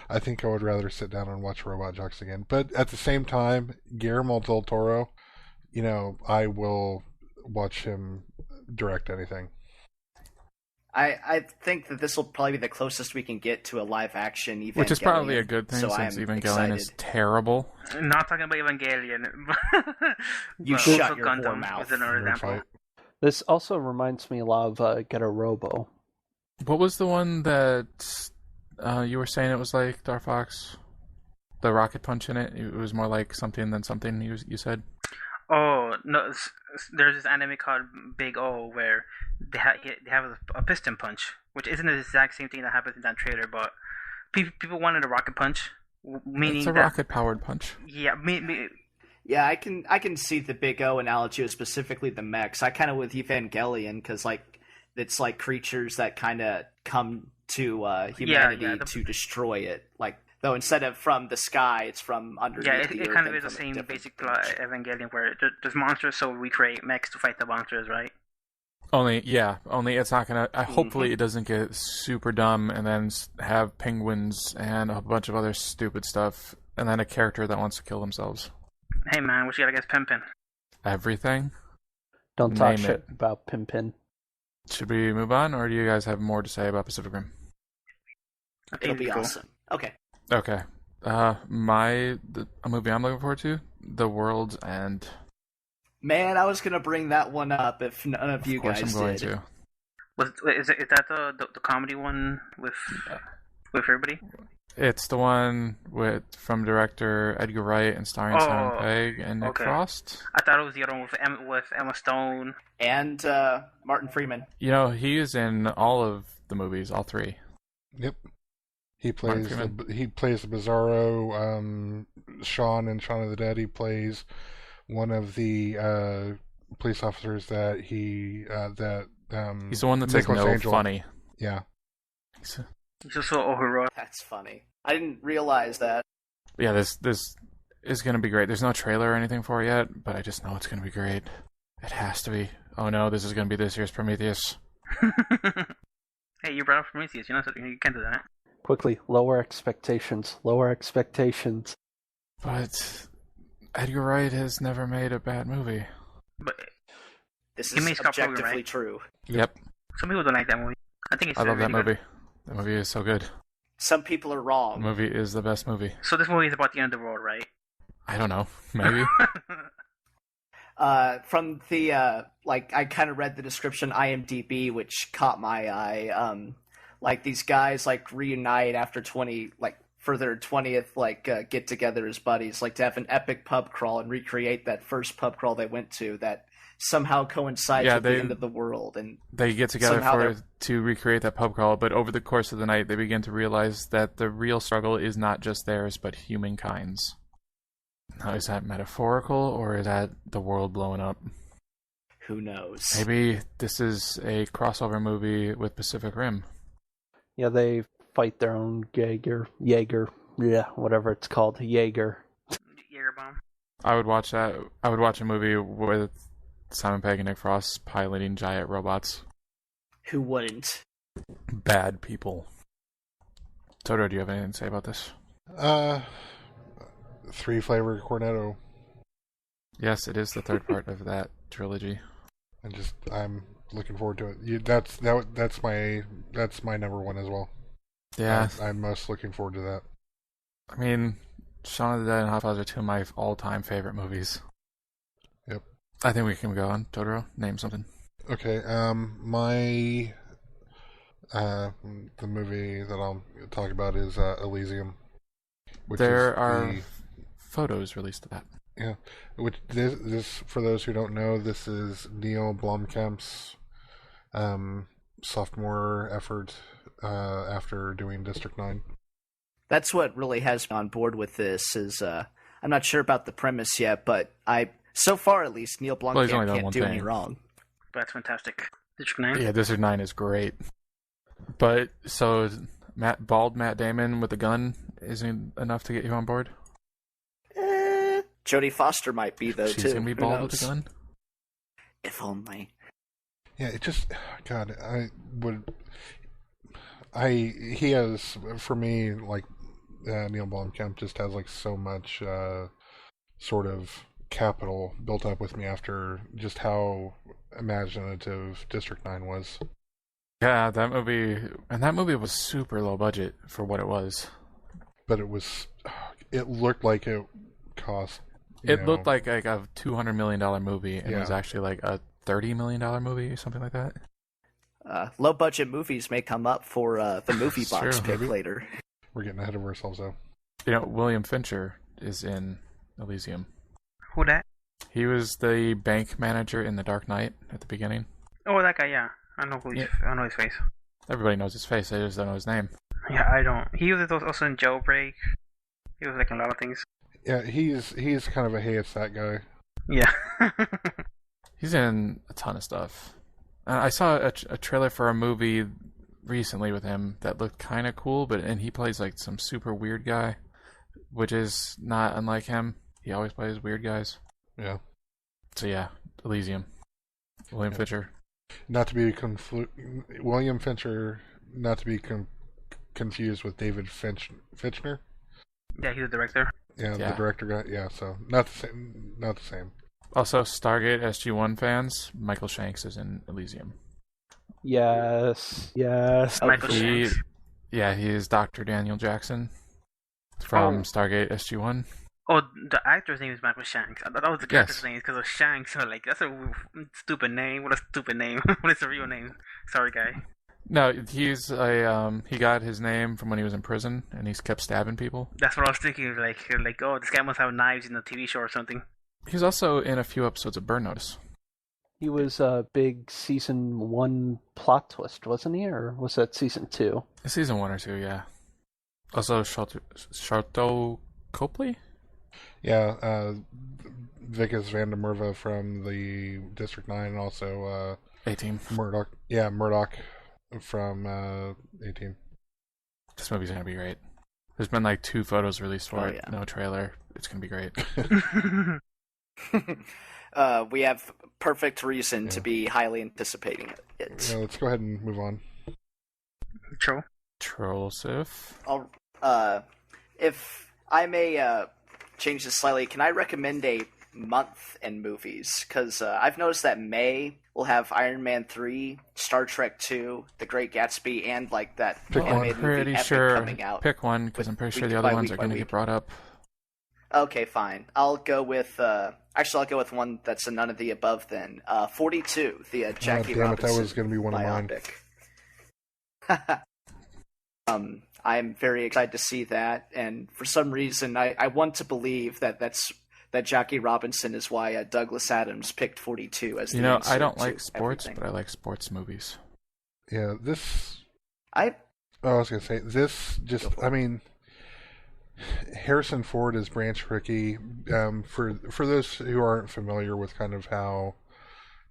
I think I would rather sit down and watch Robot Jox again. But at the same time, Guillermo del Toro, I will watch him direct anything. I think that this will probably be the closest we can get to a live action Evangelion. Which is probably a good thing, so since I'm Evangelion excited. is terrible. Not talking about Evangelion. You but shut also your Gundam poor mouth. is another Nerd example. fight. This also reminds me a lot of Get a Robo. What was the one that you were saying it was like, Star Fox? The rocket punch in it? It was more like something than something, you said? Oh, no, there's this anime called Big O where they have a piston punch, which isn't the exact same thing that happens in that trailer, but people wanted a rocket punch, meaning It's a rocket-powered punch. Yeah, Yeah, I can see the Big O analogy, specifically the mechs. I kind of with Evangelion because it's like creatures that kind of come to humanity to destroy it. Though instead of from the sky, it's from underneath the earth. Yeah, it kind of is the same basic plot Evangelion where there's monsters, so we create mechs to fight the monsters, right? Only it's not gonna. Hopefully, it doesn't get super dumb and then have penguins and a bunch of other stupid stuff, and then a character that wants to kill themselves. Hey man, what you got against Pimpin? Everything. Don't talk Name shit it. about Pimpin. Should we move on, or do you guys have more to say about Pacific Rim? It'll be awesome. Okay. Okay. A movie I'm looking forward to, The World's End. Man, I was gonna bring that one up if none of you Of course, guys I'm going did. to. Is that the comedy one with everybody? It's the one from director Edgar Wright and starring Simon Pegg and Nick Frost. I thought it was the other one with Emma Stone and Martin Freeman. He is in all of the movies, all three. Yep. He plays the Bizarro, Shaun in Shaun of the Dead. He plays one of the police officers that he's the one that's Nicholas like no Angel. funny. Yeah. He's also Ohura. That's funny. I didn't realize that. Yeah, this is gonna be great. There's no trailer or anything for it yet, but I just know it's gonna be great. It has to be. Oh no, this is gonna be this year's Prometheus. Hey, you brought up Prometheus. You can't do that. Quickly, lower expectations. Lower expectations. But Edgar Wright has never made a bad movie. But This He is made Scott Pilgrim, objectively right? true. Yep. Some people don't like that movie. I think it's I love that really good. movie. That movie is so good. Some people are The wrong. movie is the best movie. So this movie is about the end of the world, right? I don't know. Maybe. From the I kind of read the description IMDb, which caught my eye. These guys reunite after for their 20th get together as buddies, to have an epic pub crawl and recreate that first pub crawl they went to that somehow coincides with the end of the world. And they get together to recreate that pub crawl, but over the course of the night, they begin to realize that the real struggle is not just theirs, but humankind's. Now, is that metaphorical, or is that the world blowing up? who knows? Maybe this is a crossover movie with Pacific Rim. Yeah, they fight their own Jaeger, yeah, whatever it's called, Jaeger. Jaeger bomb. I would watch that. I would watch a movie with Simon Pegg and Nick Frost piloting giant robots. Who wouldn't? Bad people. Totoro, do you have anything to say about this? 3-flavor cornetto. Yes, it is the third part of that trilogy. I'm looking forward to it. That's my number one as well. Yeah, I'm most looking forward to that. I mean, Shaun of the Dead and Hot Fuzz are two of my all-time favorite movies. Yep. I think we can go on. Totoro, name something. Okay. The movie that I'll talk about is Elysium. There are photos released of that. Yeah, which this for those who don't know, this is Neil Blomkamp's sophomore effort after doing District 9. That's what really has me on board with this. Is I'm not sure about the premise yet, but so far at least Neil Blomkamp can't do any wrong. That's fantastic. District 9? Yeah, District 9 is great. But, so, Matt Damon with a gun isn't enough to get you on board? Jodie Foster might be though She's too. gonna be Who bald with knows? a gun. If only. Yeah, it just God, he has for me like Neil Blomkamp just has like so much sort of capital built up with me after just how imaginative District 9 was. Yeah, that movie was super low budget for what it was. But it looked like it cost. It looked like a $200 million movie, and it was Yeah. actually like a $30 million movie or something like that. Low budget movies may come up for the Moviebox True. pick later. We're getting ahead of ourselves though. You know, William Fincher is in Elysium. Who that? He was the bank manager in The Dark Knight at the beginning. Oh, that guy. Yeah, I know Yeah. I know his face. Everybody knows his face, they just don't know his name. Yeah, I don't. He was also in Jailbreak. He was like in a lot of things. Yeah, he's kind of a hey, it's that guy. Yeah. He's in a ton of stuff. I saw a trailer for a movie recently with him that looked kind of cool, and he plays like some super weird guy, which is not unlike him. He always plays weird guys. Yeah. So yeah, Elysium. William Fincher. Not to be William Fincher, not to be confused with David Fincher. Yeah, he's the director. Yeah, Yeah. the director guy. Yeah, so not the same. Not the same. Also, Stargate SG-1 fans, Michael Shanks is in Elysium. Yes. Michael He, Shanks. yeah, he is Dr. Daniel Jackson from Oh. Stargate SG-1 Oh, the actor's name is Michael Shanks. I thought that was the character's Yes. name because of Shanks. So like, that's a stupid name. What a stupid name. What is the real name? Sorry, guy. No, he's he got his name from when he was in prison, and he's kept stabbing people. That's what I was thinking. Like, oh, this guy must have knives in the TV show or something. He's also in a few episodes of Burn Notice. He was a big season 1 plot twist, wasn't he? Or was that season 2? Season 1 or 2, yeah. Also, Sharto Copley? Yeah, Vickers van der Merwe from the District 9, and also A-Team. Murdoch. Yeah, Murdoch from A-Team. This movie's gonna be great. There's been like 2 photos released for Oh, it, yeah. no trailer. It's gonna be great. We have perfect reason to Yeah. be highly anticipating it. Yeah, let's go ahead and move on. True. Trollsif. If I may change this slightly, can I recommend a month in movies? Because I've noticed that May will have Iron Man 3, Star Trek 2, The Great Gatsby, and like that Pick one. animated movie Pretty Epic sure. coming out. Pick one, because I'm pretty sure the week other by ones week are by gonna week. get brought up. Okay, fine. I'll go with actually I'll go with one that's a none of the above then. 42, the Jackie damn it, Robinson that was going to be one of mine. biopic. I'm very excited to see that, and for some reason I want to believe that Jackie Robinson is why Douglas Adams picked 42 as the You know, answer I don't to like sports, everything. but I like sports movies. Yeah, I I was going to say, this just, Go for it. I mean, Harrison Ford as Branch Rickey, for those who aren't familiar with kind of how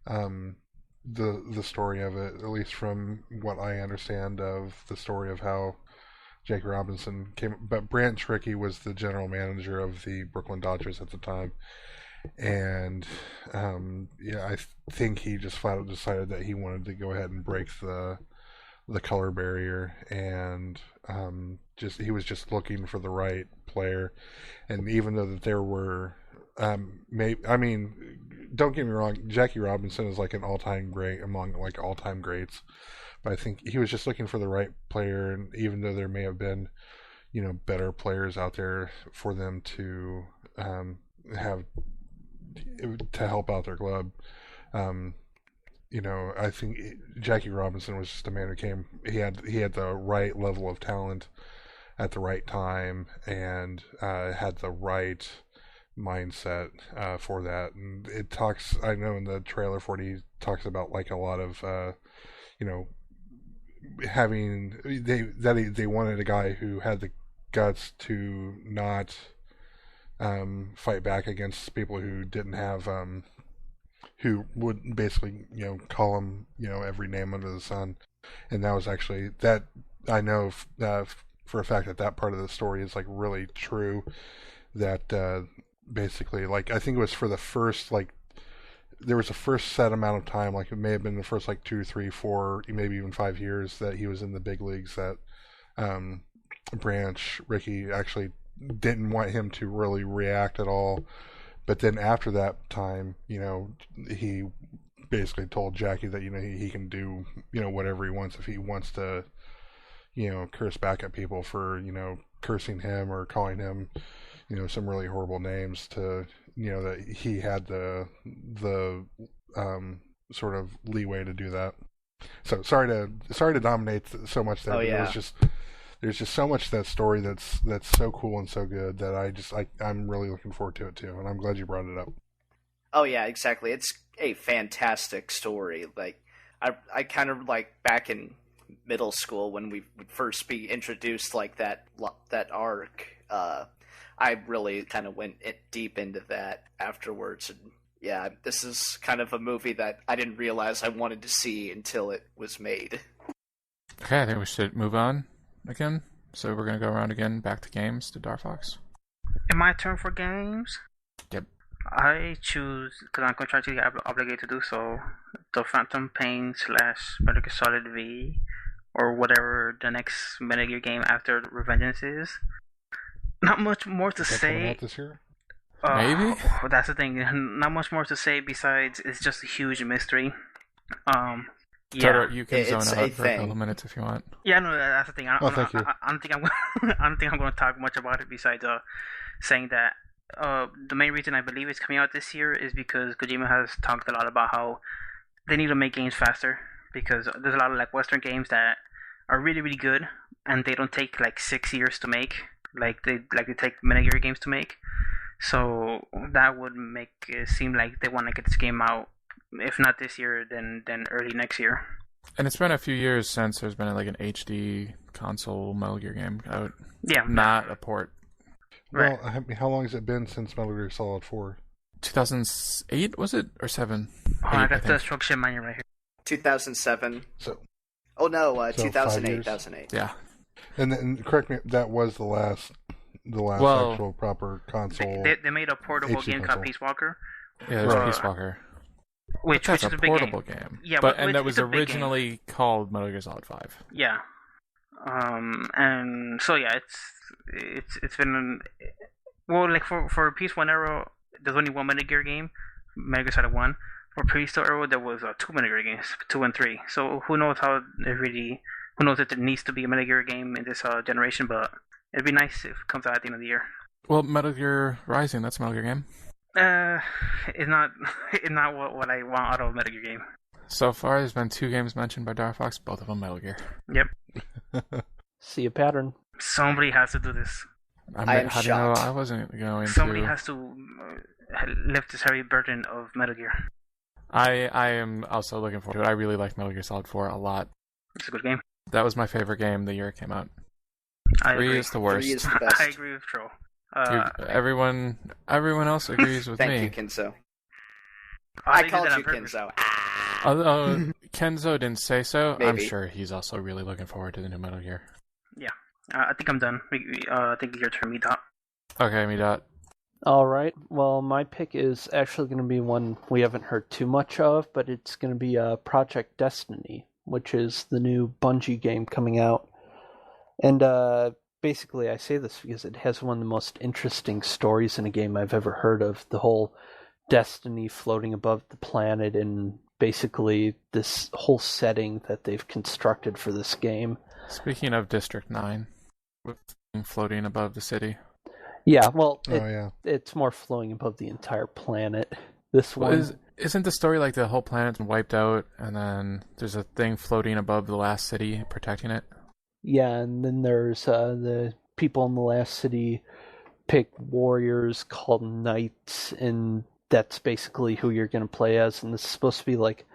the story of it, at least from what I understand of the story of how Jackie Robinson came, but Branch Rickey was the general manager of the Brooklyn Dodgers at the time, and yeah, I think he just flat out decided that he wanted to go ahead and break the color barrier, and he was just looking for the right player. And even though that there were I mean, don't get me wrong, Jackie Robinson is like an all-time great among like all-time greats, but I think he was just looking for the right player. And even though there may have been, you know, better players out there for them to have to help out their club, you know, I think Jackie Robinson was just a man who came. He had the right level of talent at the right time, and had the right mindset for that. And it talks, I know in the trailer for it, he talks about like a lot of you know, having they wanted a guy who had the guts to not fight back against people who didn't have who would basically, you know, call him, you know, every name under the sun. And that was actually, that I know for a fact that part of the story is like really true, that basically. Like, I think it was for the first, like, there was a first set amount of time, like it may have been the first like 2, 3, 4, maybe even 5 years that he was in the big leagues, that Branch Rickey actually didn't want him to really react at all. But then after that time, he basically told Jackie that he can do whatever he wants if he wants to curse back at people for cursing him or calling him some really horrible names, to that he had the sort of leeway to do that. So sorry to dominate so much there. Oh, yeah. There's just so much to that story that's so cool and so good that I'm really looking forward to it too, and I'm glad you brought it up. Oh yeah, exactly. It's a fantastic story. Like I kind of like back in middle school when we would first be introduced like that arc. I really kind of went deep into that afterwards, and yeah, this is kind of a movie that I didn't realize I wanted to see until it was made. Okay, I think we should move on again. So we're going to go around again, back to games, to Darfox. In my turn for games? Yep. I choose, because I'm contractually obligated to do so, the Phantom Pain / Metal Gear Solid V, or whatever the next Metal Gear game after Revengeance is. Not much more to say. Coming out this year? Maybe? That's the thing. Not much more to say besides it's just a huge mystery. Yeah. Totoro, you can zone It's out a for a couple thing. minutes if you want. Yeah, no, that's the thing. Thank you. I don't think I don't think I'm going to talk much about it besides saying that the main reason I believe it's coming out this year is because Kojima has talked a lot about how they need to make games faster, because there's a lot of like Western games that are really, really good and they don't take like 6 years to make, like they take Metal Gear games to make. So that would make it seem like they want to get this game out, if not this year, then early next year. And it's been a few years since there's been like an HD console Metal Gear game out. Yeah. Not a port. Right. Well, I mean, how long has it been since Metal Gear Solid 4? 2008, was it? Or 7? I got the instruction manual right here. 2007. So. Oh no, So 2008. 5 years? 2008. Yeah. And then, correct me, that was the last actual proper console. They made a portable HD game console. called Peace Walker. Yeah, there's Right. Peace Walker. Which That's is a a big portable game. game. Yeah, but but and that it's was a big game. originally called Metal Gear Solid 5. Yeah. And so yeah, it's been like for Peace One Arrow, there's only one Metal Gear game, Metal Gear Solid 1. For Peace Arrow, there was 2 Metal Gear games, 2 and 3. So who knows if there needs to be a Metal Gear game in this generation? But it'd be nice if it comes out at the end of the year. Well, Metal Gear Rising, that's a Metal Gear game. It's not what I want out of a Metal Gear game. So far, there's been 2 games mentioned by Darfox, both of them Metal Gear. Yep. See a pattern. Somebody has to do this. I am how do you know shocked. I wasn't going Somebody to? has to lift this heavy burden of Metal Gear. I am also looking forward to it. I really like Metal Gear Solid 4 a lot. It's a good game. That was my favorite game the year it came out. I 3 agree. is the worst. 3 is the best. I agree with Troll. Everyone else agrees with Thank me. you, Kenzo. I I did called that on you purpose. Kenzo. Although Kenzo didn't say so, I'm Maybe. sure he's also really looking forward to the new Metal Gear. I think I'm done. I think it's your turn, MeDot. Okay, MeDot. All right. Well, my pick is actually going to be one we haven't heard too much of, but it's going to be Project Destiny, which is the new Bungie game coming out. And basically, I say this because it has one of the most interesting stories in a game I've ever heard of. The whole Destiny floating above the planet, and basically this whole setting that they've constructed for this game. Speaking of District 9, with floating above the city. Yeah, well, it's more floating above the entire planet. This one isn't the story like the whole planet's been wiped out, and then there's a thing floating above the last city protecting it? Yeah, and then there's the people in the last city pick warriors called knights, and that's basically who you're going to play as. And this is supposed to be like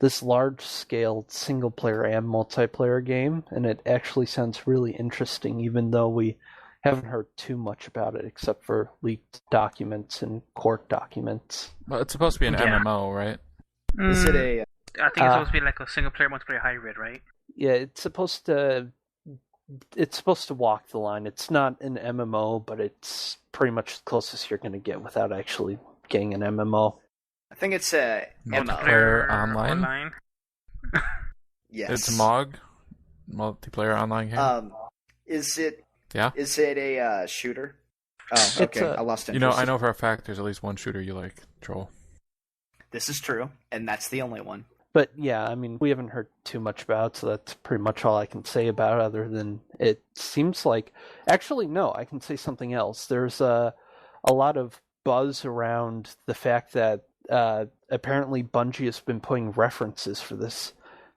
this large-scale single-player and multiplayer game, and it actually sounds really interesting, even though we haven't heard too much about it except for leaked documents and court documents. Well, it's supposed to be an MMO, right? Is it a... I think it's supposed to be like a single player multiplayer hybrid, right? Yeah, it's supposed to it's supposed to walk the line. It's not an MMO, but it's pretty much the closest you're going to get without actually getting an MMO. I think it's a Multiplayer online. Yes. It's a MOG, multiplayer online game. Is it? Yeah. Is it a shooter? Oh, okay. I lost interest. I know for a fact there's at least one shooter you like, Troll. This is true, and that's the only one. But yeah, I mean, we haven't heard too much about it, so that's pretty much all I can say about it, other than it seems like... Actually, no, I can say something else. There's a lot of buzz around the fact that apparently Bungie has been putting references for this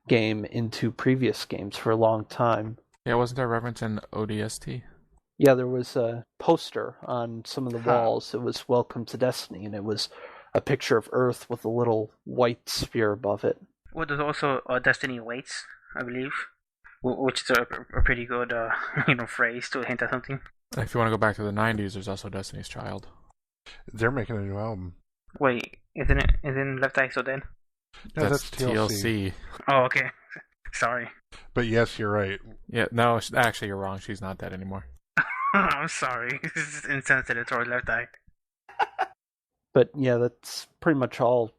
game into previous games for a long time. Yeah, wasn't there a reference in ODST? Yeah, there was a poster on some of the walls. It was Welcome to Destiny, and it was a picture of Earth with a little white sphere above it. Well, there's also Destiny Waits, I believe, which is a pretty good phrase to hint at something. If you want to go back to the 90s, there's also Destiny's Child. They're making a new album. Wait, isn't Left Eye so dead? No, that's TLC. Oh, okay. Sorry. But yes, you're right. Yeah, no, actually you're wrong. She's not dead anymore. I'm sorry. This is insensitive towards Left Eye. But yeah, that's pretty much all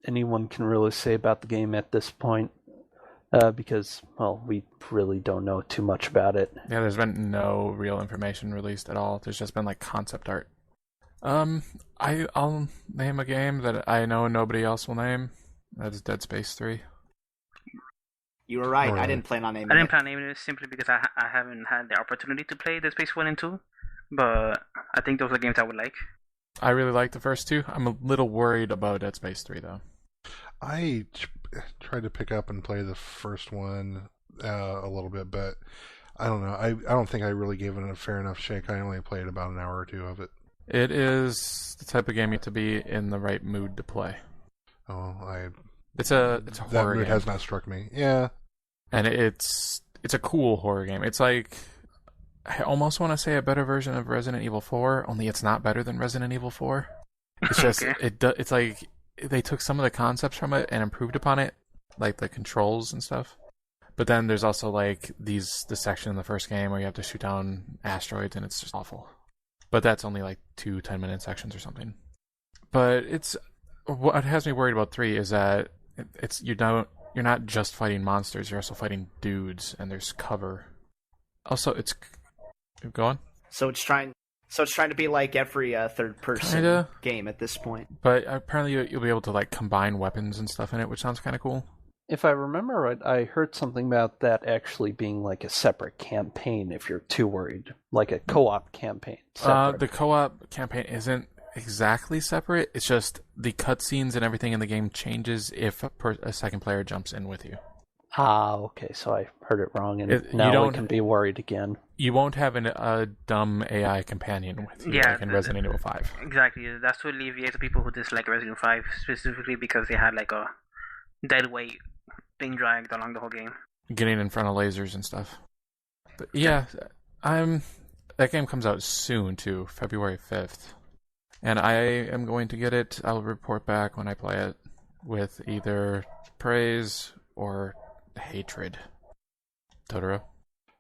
anyone can really say about the game at this point. Because, well, we really don't know too much about it. Yeah, there's been no real information released at all. There's just been like concept art. I'll name a game that I know nobody else will name. That is Dead Space 3. You were right. Right. I didn't plan on naming it. I didn't plan on naming it simply because I haven't had the opportunity to play Dead Space 1 and 2. But I think those are games I would like. I really like the first two. I'm a little worried about Dead Space 3, though. I tried to pick up and play the first one a little bit, but I don't know. I don't think I really gave it a fair enough shake. I only played about an hour or two of it. It is the type of game you have to be in the right mood to play. Oh, It's a that horror mood game. has not struck me. Yeah, And it's a cool horror game. It's like, I almost want to say a better version of Resident Evil 4, only it's not better than Resident Evil 4. It's just, Okay. it's like they took some of the concepts from it and improved upon it, like the controls and stuff. But then there's also like the section in the first game where you have to shoot down asteroids, and it's just awful. But that's only like 2 10-minute sections or something. But what has me worried about 3 is that you're not just fighting monsters, you're also fighting dudes, and there's cover. Also, go on. So it's trying to be like every third-person Kinda. game at this point. But apparently you'll be able to like combine weapons and stuff in it, which sounds kind of cool. If I remember right, I heard something about that actually being like a separate campaign if you're too worried. Like a co-op campaign. Separate. The co-op campaign isn't exactly separate. It's just the cutscenes and everything in the game changes if a second player jumps in with you. Ah, okay, so I heard it wrong, and You now don't- we can be worried again. You won't have a dumb AI companion with you like in Resident Evil 5. Exactly. That's to alleviate the people who dislike Resident Evil 5, specifically because they had like a dead weight being dragged along the whole game. Getting in front of lasers and stuff. But yeah, that game comes out soon too, February 5th. And I am going to get it. I'll report back when I play it with either praise or hatred. Totoro?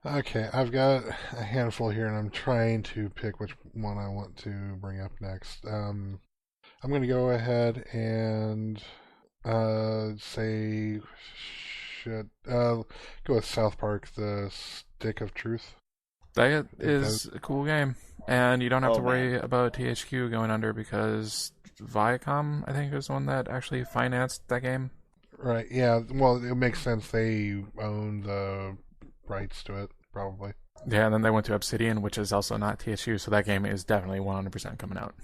Okay, I've got a handful here, and I'm trying to pick which one I want to bring up next. I'm going to go ahead and say, go with South Park, The Stick of Truth. That is a cool game. And you don't have Oh, to worry about THQ going under because Viacom, I think, is the one that actually financed that game. Right, yeah, well, it makes sense. They own the rights to it, probably. Yeah, and then they went to Obsidian, which is also not THQ, so that game is definitely 100% coming out.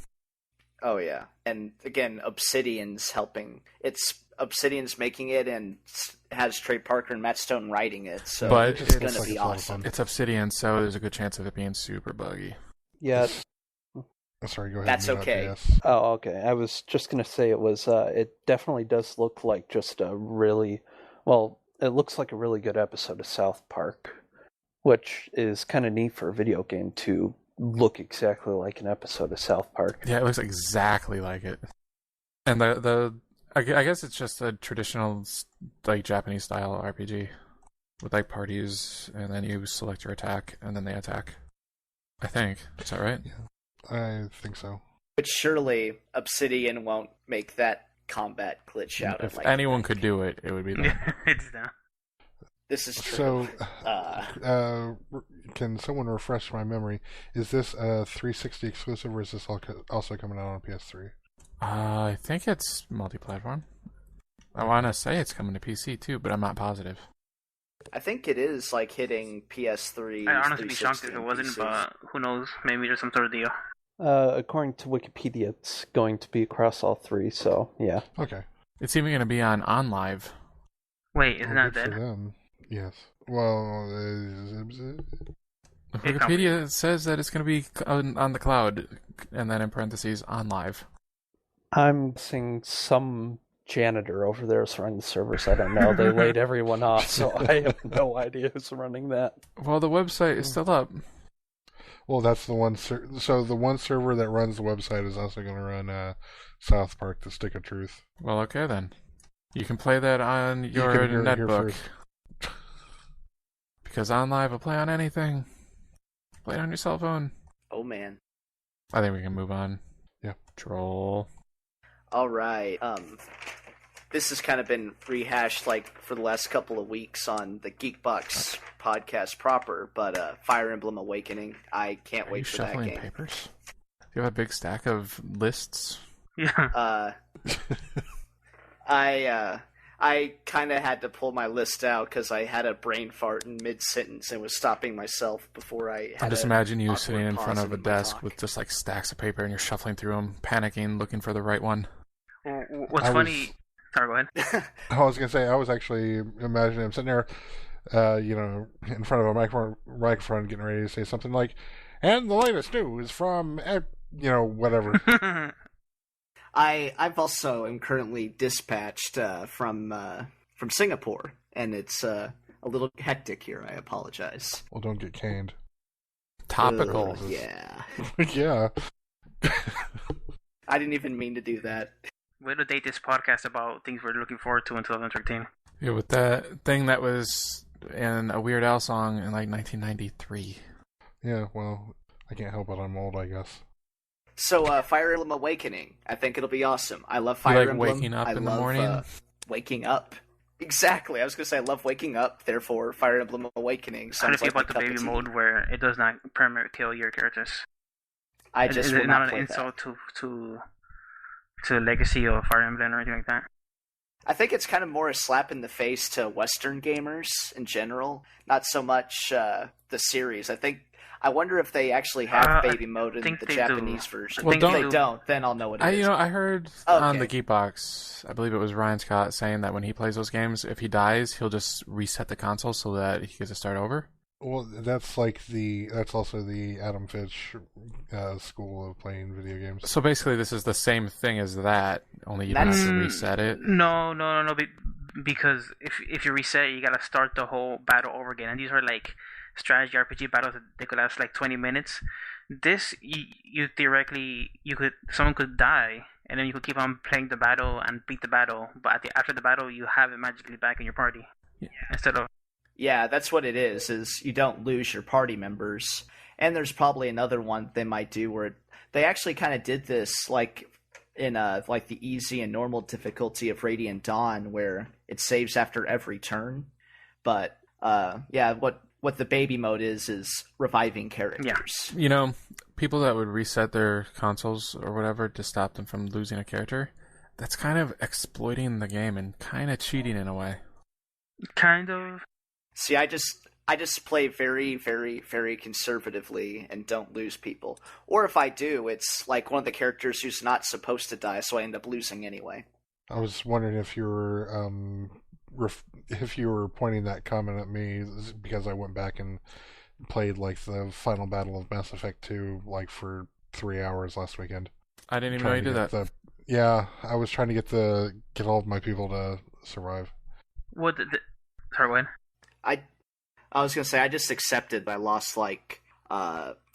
Oh yeah, and again, Obsidian's helping. Obsidian's making it, and has Trey Parker and Matt Stone writing it. So But it's it's going to like be it's a lot of awesome. fun. It's Obsidian, so there's a good chance of it being super buggy. Yeah. Sorry, go ahead. That's okay. MeDotJS. Oh, okay. I was just gonna say it was. It definitely does look like just a really, well, it looks like a really good episode of South Park, which is kind of neat for a video game to look exactly like an episode of South Park. Yeah, it looks exactly like it. And I guess it's just a traditional like Japanese style RPG. with like parties, and then you select your attack, and then they attack. I think. Is that right? Yeah, I think so. But surely Obsidian won't make that combat glitch out. If anyone could do it, it would be them. It's done. This is true. So, can someone refresh my memory? Is this a 360 exclusive, or is this also coming out on PS3? I think it's multi-platform. I want to say it's coming to PC too, but I'm not positive. I think it is like hitting PS3. I'd honestly be shocked if it wasn't, but who knows? Maybe there's some sort of deal. According to Wikipedia, it's going to be across all three, so yeah. Okay. It's even going to be on OnLive. Wait, isn't that Good for dead? them. Yes. Well, Wikipedia says that it's going to be on the cloud, and then in parentheses, OnLive. I'm seeing some janitor over there is running the servers. I don't know. They laid everyone off, so I have no idea who's running that. Well, the website is still up. well, that's the one. So the one server that runs the website is also going to run South Park: The Stick of Truth. Well, okay then. You can play that on your can hear it here netbook. first. Because OnLive will play on anything. Play it on your cell phone. Oh man. I think we can move on. Yeah. Troll. All right. This has kind of been rehashed like for the last couple of weeks on the Geekbox podcast proper, but Fire Emblem Awakening. I can't wait for that shuffling game. papers? Do you have a big stack of lists? Yeah. I kind of had to pull my list out because I had a brain fart in mid-sentence and was stopping myself before I had I just a imagine you awkward sitting in front pause of a in my desk talk. with just like stacks of paper and you're shuffling through them, panicking, looking for the right one. What's funny... Sorry, go ahead. I was going to say, I was actually imagining him sitting there, in front of a microphone getting ready to say something like, and the latest news from, whatever. I've also am currently dispatched from Singapore, and it's a little hectic here. I apologize. Well, don't get caned. Topical. Yeah. Yeah. I didn't even mean to do that. Way to date this podcast about things we're looking forward to in 2013. Yeah, with that thing that was in a Weird Al song in like 1993. Yeah, well, I can't help it. I'm old, I guess. So, Fire Emblem Awakening. I think it'll be awesome. I love You Fire like Emblem. waking up I in the love, morning? waking up. Exactly. I was going to say I love waking up. Therefore, Fire Emblem Awakening How do you sounds feel like my about the cup of baby tea. mode where it does not permanently kill your characters? I just Is will it not not an play insult that. to the legacy of Fire Emblem or anything like that? I think it's kind of more a slap in the face to Western gamers in general, not so much the series. I wonder if they actually have baby mode in think the they Japanese do. version. Well, if don't- they don't, then I'll know what it is. I heard on the Okay. Geekbox, I believe it was Ryan Scott saying that when he plays those games, if he dies, he'll just reset the console so that he gets to start over. Well, that's also the Adam Fitch school of playing video games. So basically, this is the same thing as that, only you don't have to reset it. No. Because if you reset, you gotta start the whole battle over again. And these are like strategy RPG battles that they could last like 20 minutes. This, someone could die, and then you could keep on playing the battle and beat the battle. But after the battle, you have it magically back in your party. Yeah. Instead of... Yeah, that's what it is you don't lose your party members. And there's probably another one they might do where they actually kind of did this like in like the easy and normal difficulty of Radiant Dawn where it saves after every turn. But what the baby mode is reviving characters. You know, people that would reset their consoles or whatever to stop them from losing a character, that's kind of exploiting the game and kind of cheating in a way. Kind of. See, I just play very, very, very conservatively and don't lose people. Or if I do, it's like one of the characters who's not supposed to die, so I end up losing anyway. I was wondering if you were pointing that comment at me because I went back and played like the final battle of Mass Effect 2 like for 3 hours last weekend. I didn't even know you did that. Yeah, I was trying to get all of my people to survive. What? Sorry, what? I was gonna say I just accepted I lost like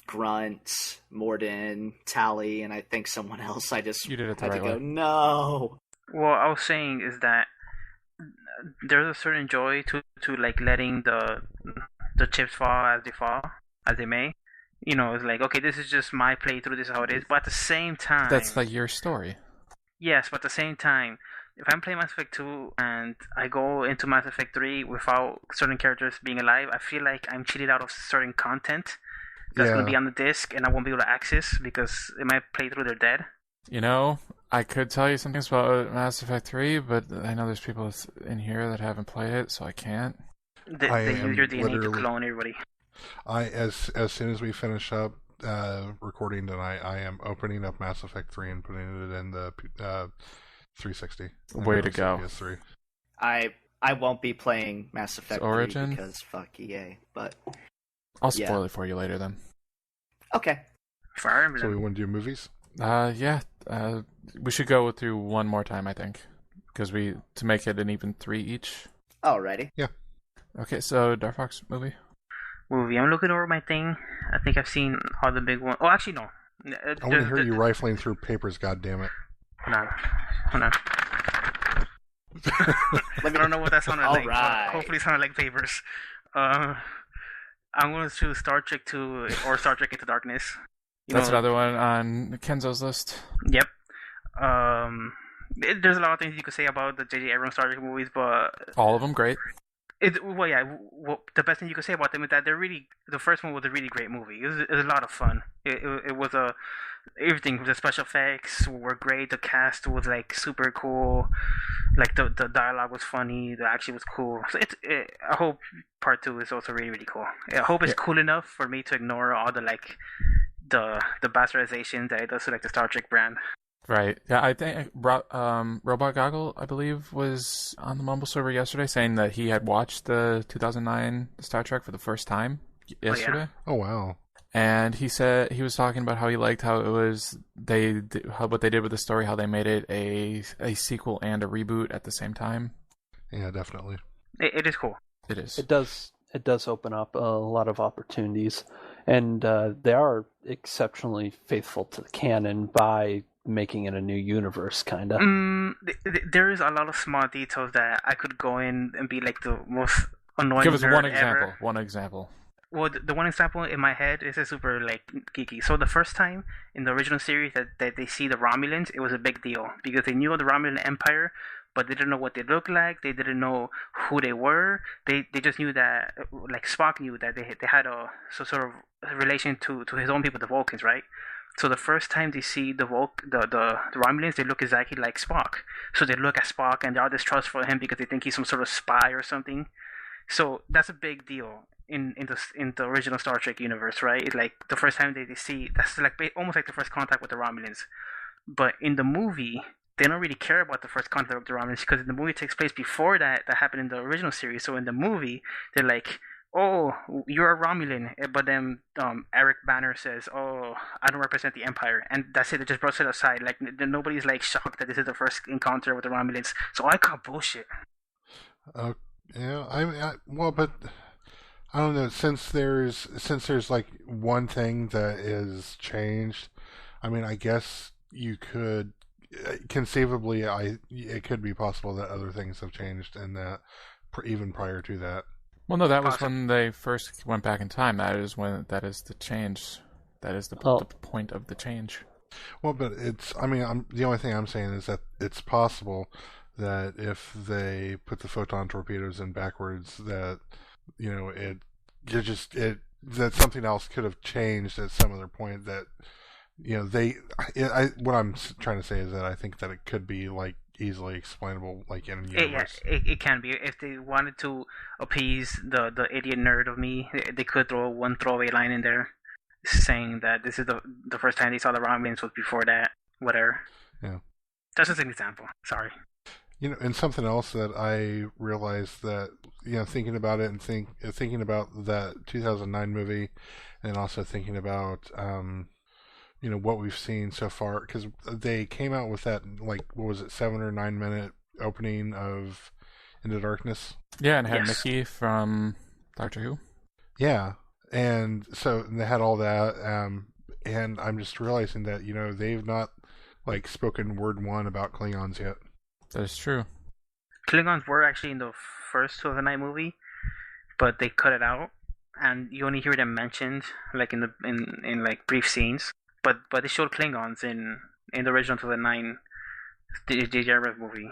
Grunt, Morden, Tally, and I think someone else. I just You did it the had right to go. way. No. What I was saying is that there's a certain joy to like letting the chips fall as they may. It's like, okay, this is just my playthrough, this is how it is. But at the same time, That's like your story. yes, but at the same time, if I'm playing Mass Effect 2 and I go into Mass Effect 3 without certain characters being alive, I feel like I'm cheated out of certain content that's going to be on the disc and I won't be able to access because in my playthrough they're dead. I could tell you some things about Mass Effect 3, but I know there's people in here that haven't played it, so I can't. They use your DNA to clone everybody. As soon as we finish up recording tonight, I am opening up Mass Effect 3 and putting it in the 360. Way to go. PS3. I won't be playing Mass Effect 3 Origin? because fuck EA, but I'll spoil it for you later then. okay. Fire Emblem. So we want to do movies? Yeah. We should go through one more time, I think, because to make it an even 3 each. Alrighty. Yeah. Okay, so Dark Fox movie. I'm looking over my thing. I think I've seen all the big ones. Oh, actually, no. I want to hear you rifling through papers, goddammit. Hold on. I don't know what that sounded like. Alright. Hopefully it sounded like papers. I'm going to choose Star Trek 2 or Star Trek Into Darkness. That's another one on Kenzo's list. Yep. There's a lot of things you could say about the J.J. Abrams Star Trek movies, but All of them great. The best thing you could say about them is that they're really. The first one was a really great movie. It was a lot of fun. It was everything. The special effects were great. The cast was like super cool. Like the dialogue was funny. The action was cool. So I hope part 2 is also really really cool. I hope it's cool enough for me to ignore all the bastardization that it does to like the Star Trek brand. Right. Yeah, I think Robot Goggle, I believe, was on the Mumble server yesterday saying that he had watched the 2009 Star Trek for the first time yesterday. Oh, wow. And he said he was talking about how he liked how it was what they did with the story, how they made it a sequel and a reboot at the same time. Yeah, definitely. It is cool. It is. It does open up a lot of opportunities, and they are exceptionally faithful to the canon by making it a new universe, kind of. There is a lot of small details that I could go in and be like the most annoying. Give us one example. Ever. One example. Well, the one example in my head is a super like geeky. So the first time in the original series that they see the Romulans, it was a big deal because they knew of the Romulan Empire, but they didn't know what they looked like. They didn't know who they were. They just knew that, like Spock knew that they had a sort of relation to his own people, the Vulcans, right? So the first time they see the Romulans, they look exactly like Spock. So they look at Spock and they're all distrustful of him because they think he's some sort of spy or something. So that's a big deal in the original Star Trek universe, right? It's like the first time they see, that's like almost like the first contact with the Romulans. But in the movie, they don't really care about the first contact with the Romulans because the movie takes place before that happened in the original series. So in the movie, they're like, oh, you're a Romulan, but then Eric Banner says, oh, I don't represent the Empire, and that's it. They just brush it aside. Like nobody's like shocked that this is the first encounter with the Romulans. So I call bullshit. Yeah, but I don't know. Since there's like one thing that is changed, I mean, I guess you could conceivably, it could be possible that other things have changed, and that even prior to that. Well, no, that was when they first went back in time. That is the change. That is the point of the change. Well, but the only thing I'm saying is that it's possible that if they put the photon torpedoes in backwards, that that something else could have changed at some other point. That what I'm trying to say is that I think that it could be like easily explainable, like in a universe. It can be. If they wanted to appease the idiot nerd of me, they could throw one throwaway line in there saying that this is the first time they saw the Romulans was before that, whatever. Yeah. That's just an example. Sorry. And something else that I realized that, thinking about it and thinking about that 2009 movie, and also thinking about what we've seen so far, because they came out with that, like, what was it, 7 or 9 minute opening of Into Darkness? Yeah, and it had Mickey from Doctor Who. Yeah, and so they had all that, and I'm just realizing that, they've not, like, spoken word one about Klingons yet. That is true. Klingons were actually in the first 2009 movie, but they cut it out, and you only hear them mentioned like in like brief scenes. But they showed Klingons in the original 2009 J.J. Abrams movie.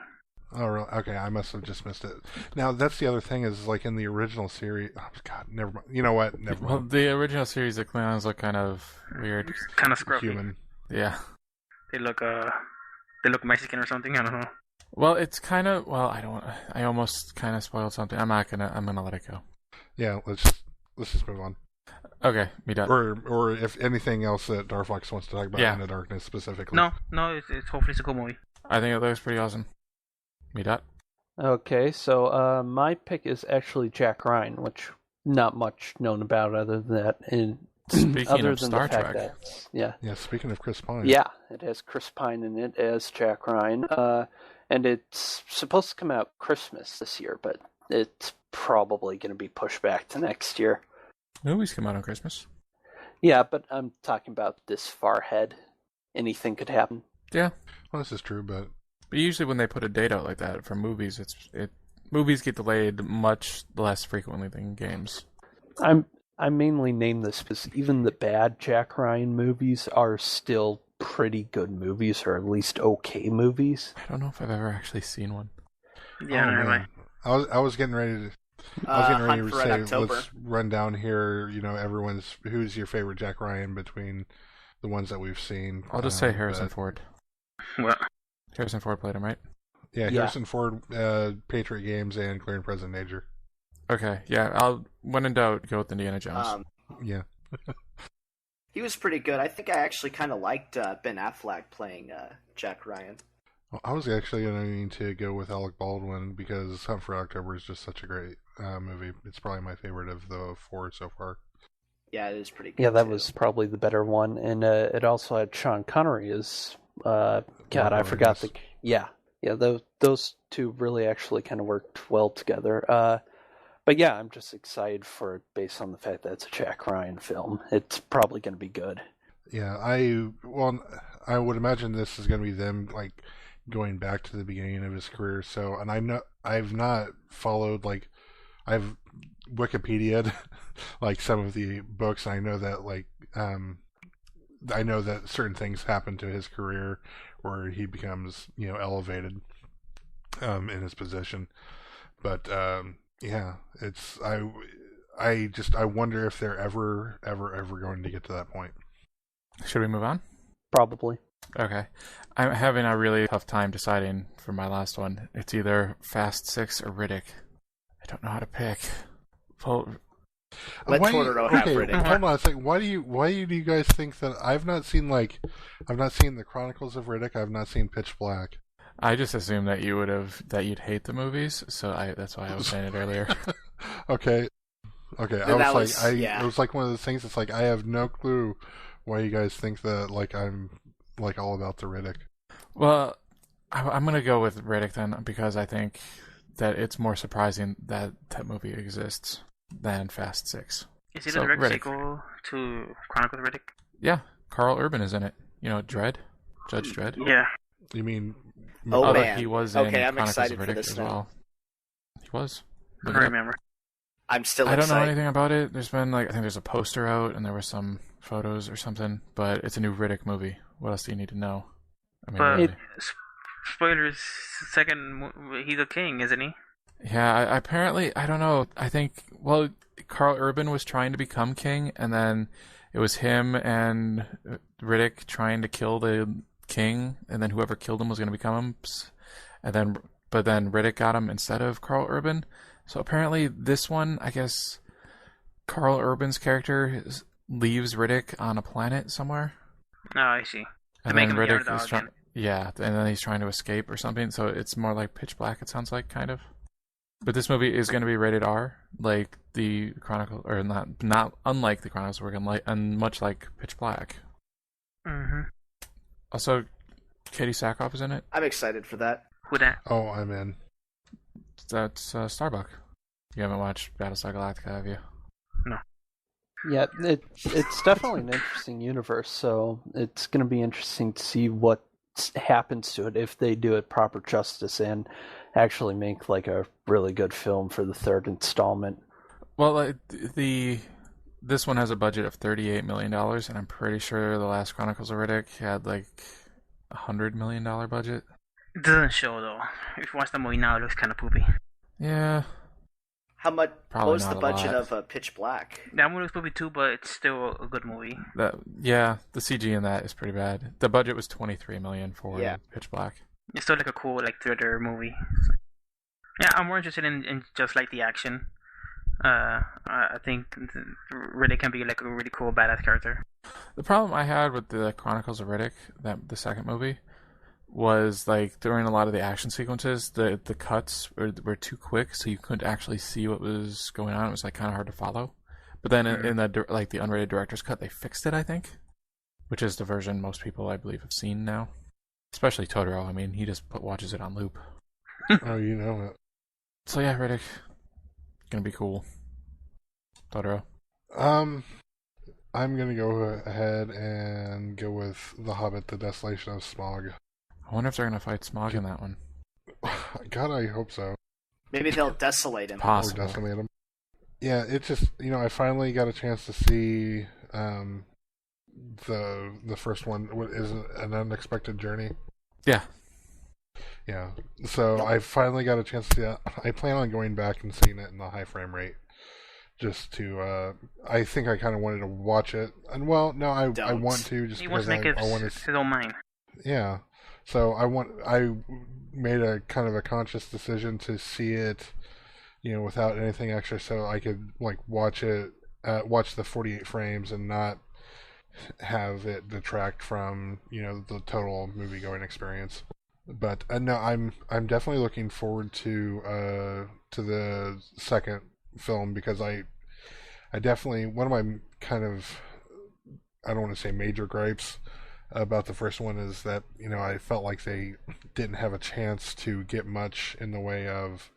Oh, really? Okay, I must have just missed it. Now, that's the other thing is, like, in the original series... Oh, God, never mind. You know what? Never mind. Well, the original series, the Klingons look kind of weird. Kind of scruffy. Human. Yeah. They look Mexican or something. I don't know. Well, it's kind of... Well, I almost kind of spoiled something. I'm gonna let it go. Yeah, let's just move on. Okay, me done. Or if anything else that Darfox wants to talk about in the Darkness specifically. No, it's hopefully it's a cool movie. I think it looks pretty awesome. Me dot. Okay, so my pick is actually Jack Ryan, which not much known about other than that. Speaking of Star Trek. Yeah, speaking of Chris Pine. Yeah, it has Chris Pine in it as Jack Ryan. And it's supposed to come out Christmas this year, but it's probably going to be pushed back to next year. Movies come out on Christmas. Yeah, but I'm talking about this far ahead. Anything could happen. Yeah. Well, this is true, but usually when they put a date out like that for movies, movies get delayed much less frequently than games. I mainly name this because even the bad Jack Ryan movies are still pretty good movies, or at least okay movies. I don't know if I've ever actually seen one. Yeah, man. I was getting ready to say, let's run down here. You know, who's your favorite Jack Ryan between the ones that we've seen? I'll just say Harrison Ford. What? Harrison Ford played him, right? Yeah, Harrison Ford, Patriot Games, and Clear and Present Danger. Okay, yeah. When in doubt, go with Indiana Jones. Yeah. He was pretty good. I think I actually kind of liked Ben Affleck playing Jack Ryan. Well, I was actually going to go with Alec Baldwin because Hunt for October is just such a great movie. It's probably my favorite of the 4 so far. Yeah, it is pretty good. Yeah, that was probably the better one. And it also had Sean Connery as... I forgot the... Yeah, those two really actually kind of worked well together. But yeah, I'm just excited for it based on the fact that it's a Jack Ryan film. It's probably going to be good. Yeah, I would imagine this is going to be them like going back to the beginning of his career. So, and I've not followed I've Wikipedia'd like some of the books. I know that I know that certain things happen to his career where he becomes elevated in his position, but yeah, it's I wonder if they're ever going to get to that point. Should we move on? Probably. Okay. I'm having a really tough time deciding for my last one. It's either Fast 6 or Riddick. I don't know how to pick. Let Totoro have Riddick. Hold on a second. Why do you guys think that I've not seen the Chronicles of Riddick? I've not seen Pitch Black. I just assumed that you'd hate the movies, so that's why I was saying it earlier. Okay. It was like one of those things. It's like I have no clue why you guys think that I'm all about the Riddick. Well, I'm gonna go with Riddick then because I think that it's more surprising that movie exists than Fast 6. Is it a direct sequel to Chronicles of Riddick? Yeah, Carl Urban is in it. You know, Dredd, Judge Dredd. Yeah. You mean? Man. He was in I'm Chronicles excited of Riddick for this as now. well. He was. I don't remember. I'm still I excited. don't know anything about it. There's been I think there's a poster out and there were some photos or something, but it's a new Riddick movie. What else do you need to know? I mean, but really. Spoilers, he's a king, isn't he? Yeah, apparently, I don't know. I think, Carl Urban was trying to become king, and then it was him and Riddick trying to kill the king, and then whoever killed him was going to become him. But then Riddick got him instead of Carl Urban. So apparently this one, I guess, Carl Urban's character leaves Riddick on a planet somewhere. Oh, I see. And then Riddick is trying... Yeah, and then he's trying to escape or something, so it's more like Pitch Black, it sounds like, kind of. But this movie is going to be rated R, like the Chronicle, or not unlike the Chronicles of Riddick, and much like Pitch Black. Mm-hmm. Also, Katie Sackhoff is in it. I'm excited for that. Who that? Oh, I'm in. That's Starbuck. You haven't watched Battlestar Galactica, have you? No. Yeah, it's definitely an interesting universe, so it's going to be interesting to see what happens to it if they do it proper justice and actually make like a really good film for the third installment. Well, this one has a budget of $38 million, and I'm pretty sure the last Chronicles of Riddick had like $100 million budget. It doesn't show though. If you watch the movie now, it looks kind of poopy. Yeah. How much? Probably what was not the a budget lot. of Pitch Black? That movie looks poopy too, but it's still a good movie. The CG in that is pretty bad. The budget was $23 million for Pitch Black. It's still like a cool like thriller movie. Yeah, I'm more interested in just like the action. I think Riddick can be like a really cool badass character. The problem I had with the Chronicles of Riddick, the second movie, was like during a lot of the action sequences, the cuts were too quick, so you couldn't actually see what was going on. It was like kind of hard to follow. But then in the unrated director's cut, they fixed it, I think, which is the version most people I believe have seen now, especially Totoro. I mean, he just watches it on loop. Oh, you know it. So yeah, Riddick, gonna be cool. Totoro. I'm gonna go ahead and go with The Hobbit: The Desolation of Smaug. I wonder if they're gonna fight Smaug in that one. God, I hope so. Maybe they'll desolate him. Possible. Or decimate him. Yeah, it's just, I finally got a chance to see the first one. What is An Unexpected Journey? Yeah. Yeah. So I finally got a chance to see that. I plan on going back and seeing it in the high frame rate. Just to, I think I kind of wanted to watch it. And well, no, I want to just he because wants to make I want his own mind. Yeah. So I made a kind of a conscious decision to see it, without anything extra, so I could like watch the 48 frames and not have it detract from the total movie going experience. But no, I'm definitely looking forward to the second film, because I definitely, one of my kind of, I don't want to say major gripes about the first one is that I felt like they didn't have a chance to get much in the way of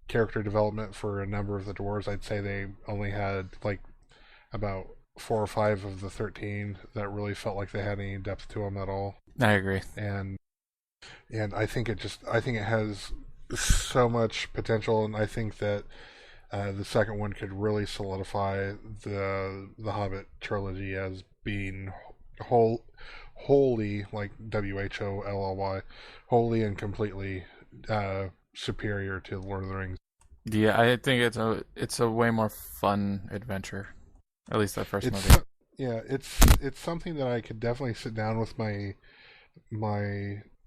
character development for a number of the dwarves. I'd say they only had like about 4 or 5 of the 13 that really felt like they had any depth to them at all. I agree. And I think it has so much potential, and I think that the second one could really solidify the Hobbit trilogy as being wholly, like WHOLLY, wholly and completely superior to Lord of the Rings. Yeah, I think it's a way more fun adventure. At least that first movie. Yeah, it's something that I could definitely sit down with my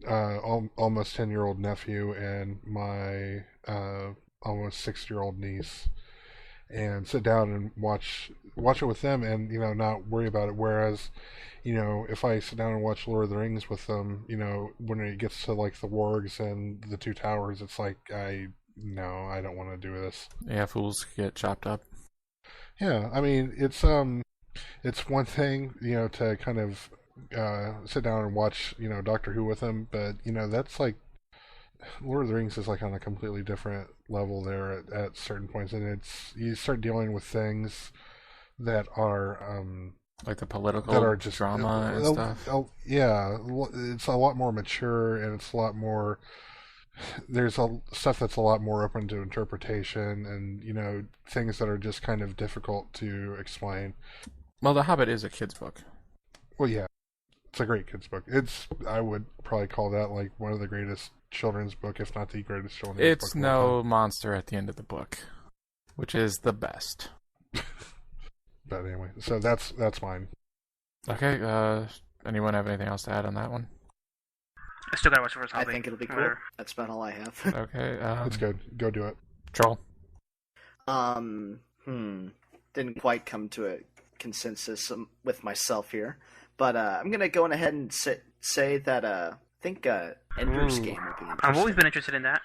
almost 10-year-old nephew and my almost 6-year-old niece, and sit down and watch it with them, and not worry about it. Whereas, if I sit down and watch Lord of the Rings with them, when it gets to like the wargs and the two towers, it's like I don't want to do this. Yeah, fools get chopped up. Yeah, I mean it's one thing to kind of sit down and watch Doctor Who with them, but that's like Lord of the Rings is like on a completely different level there at certain points, and you start dealing with things that are like the political that are just drama and stuff. Yeah, it's a lot more mature, and it's a lot more. There's stuff that's a lot more open to interpretation, and things that are just kind of difficult to explain. Well, The Hobbit is a kid's book. Well, yeah, it's a great kid's book. I would probably call that like one of the greatest children's book, if not the greatest children's book. It's no monster at the end of the book, which is the best. But anyway, so that's mine. Okay, anyone have anything else to add on that one? I still gotta watch the first Hobbit. I think it'll be cool. That's about all I have. Okay, it's good. Go do it. Troll. Didn't quite come to a consensus with myself here, but I'm gonna go ahead and say that I think Ender's Game would be interesting. I've always been interested in that.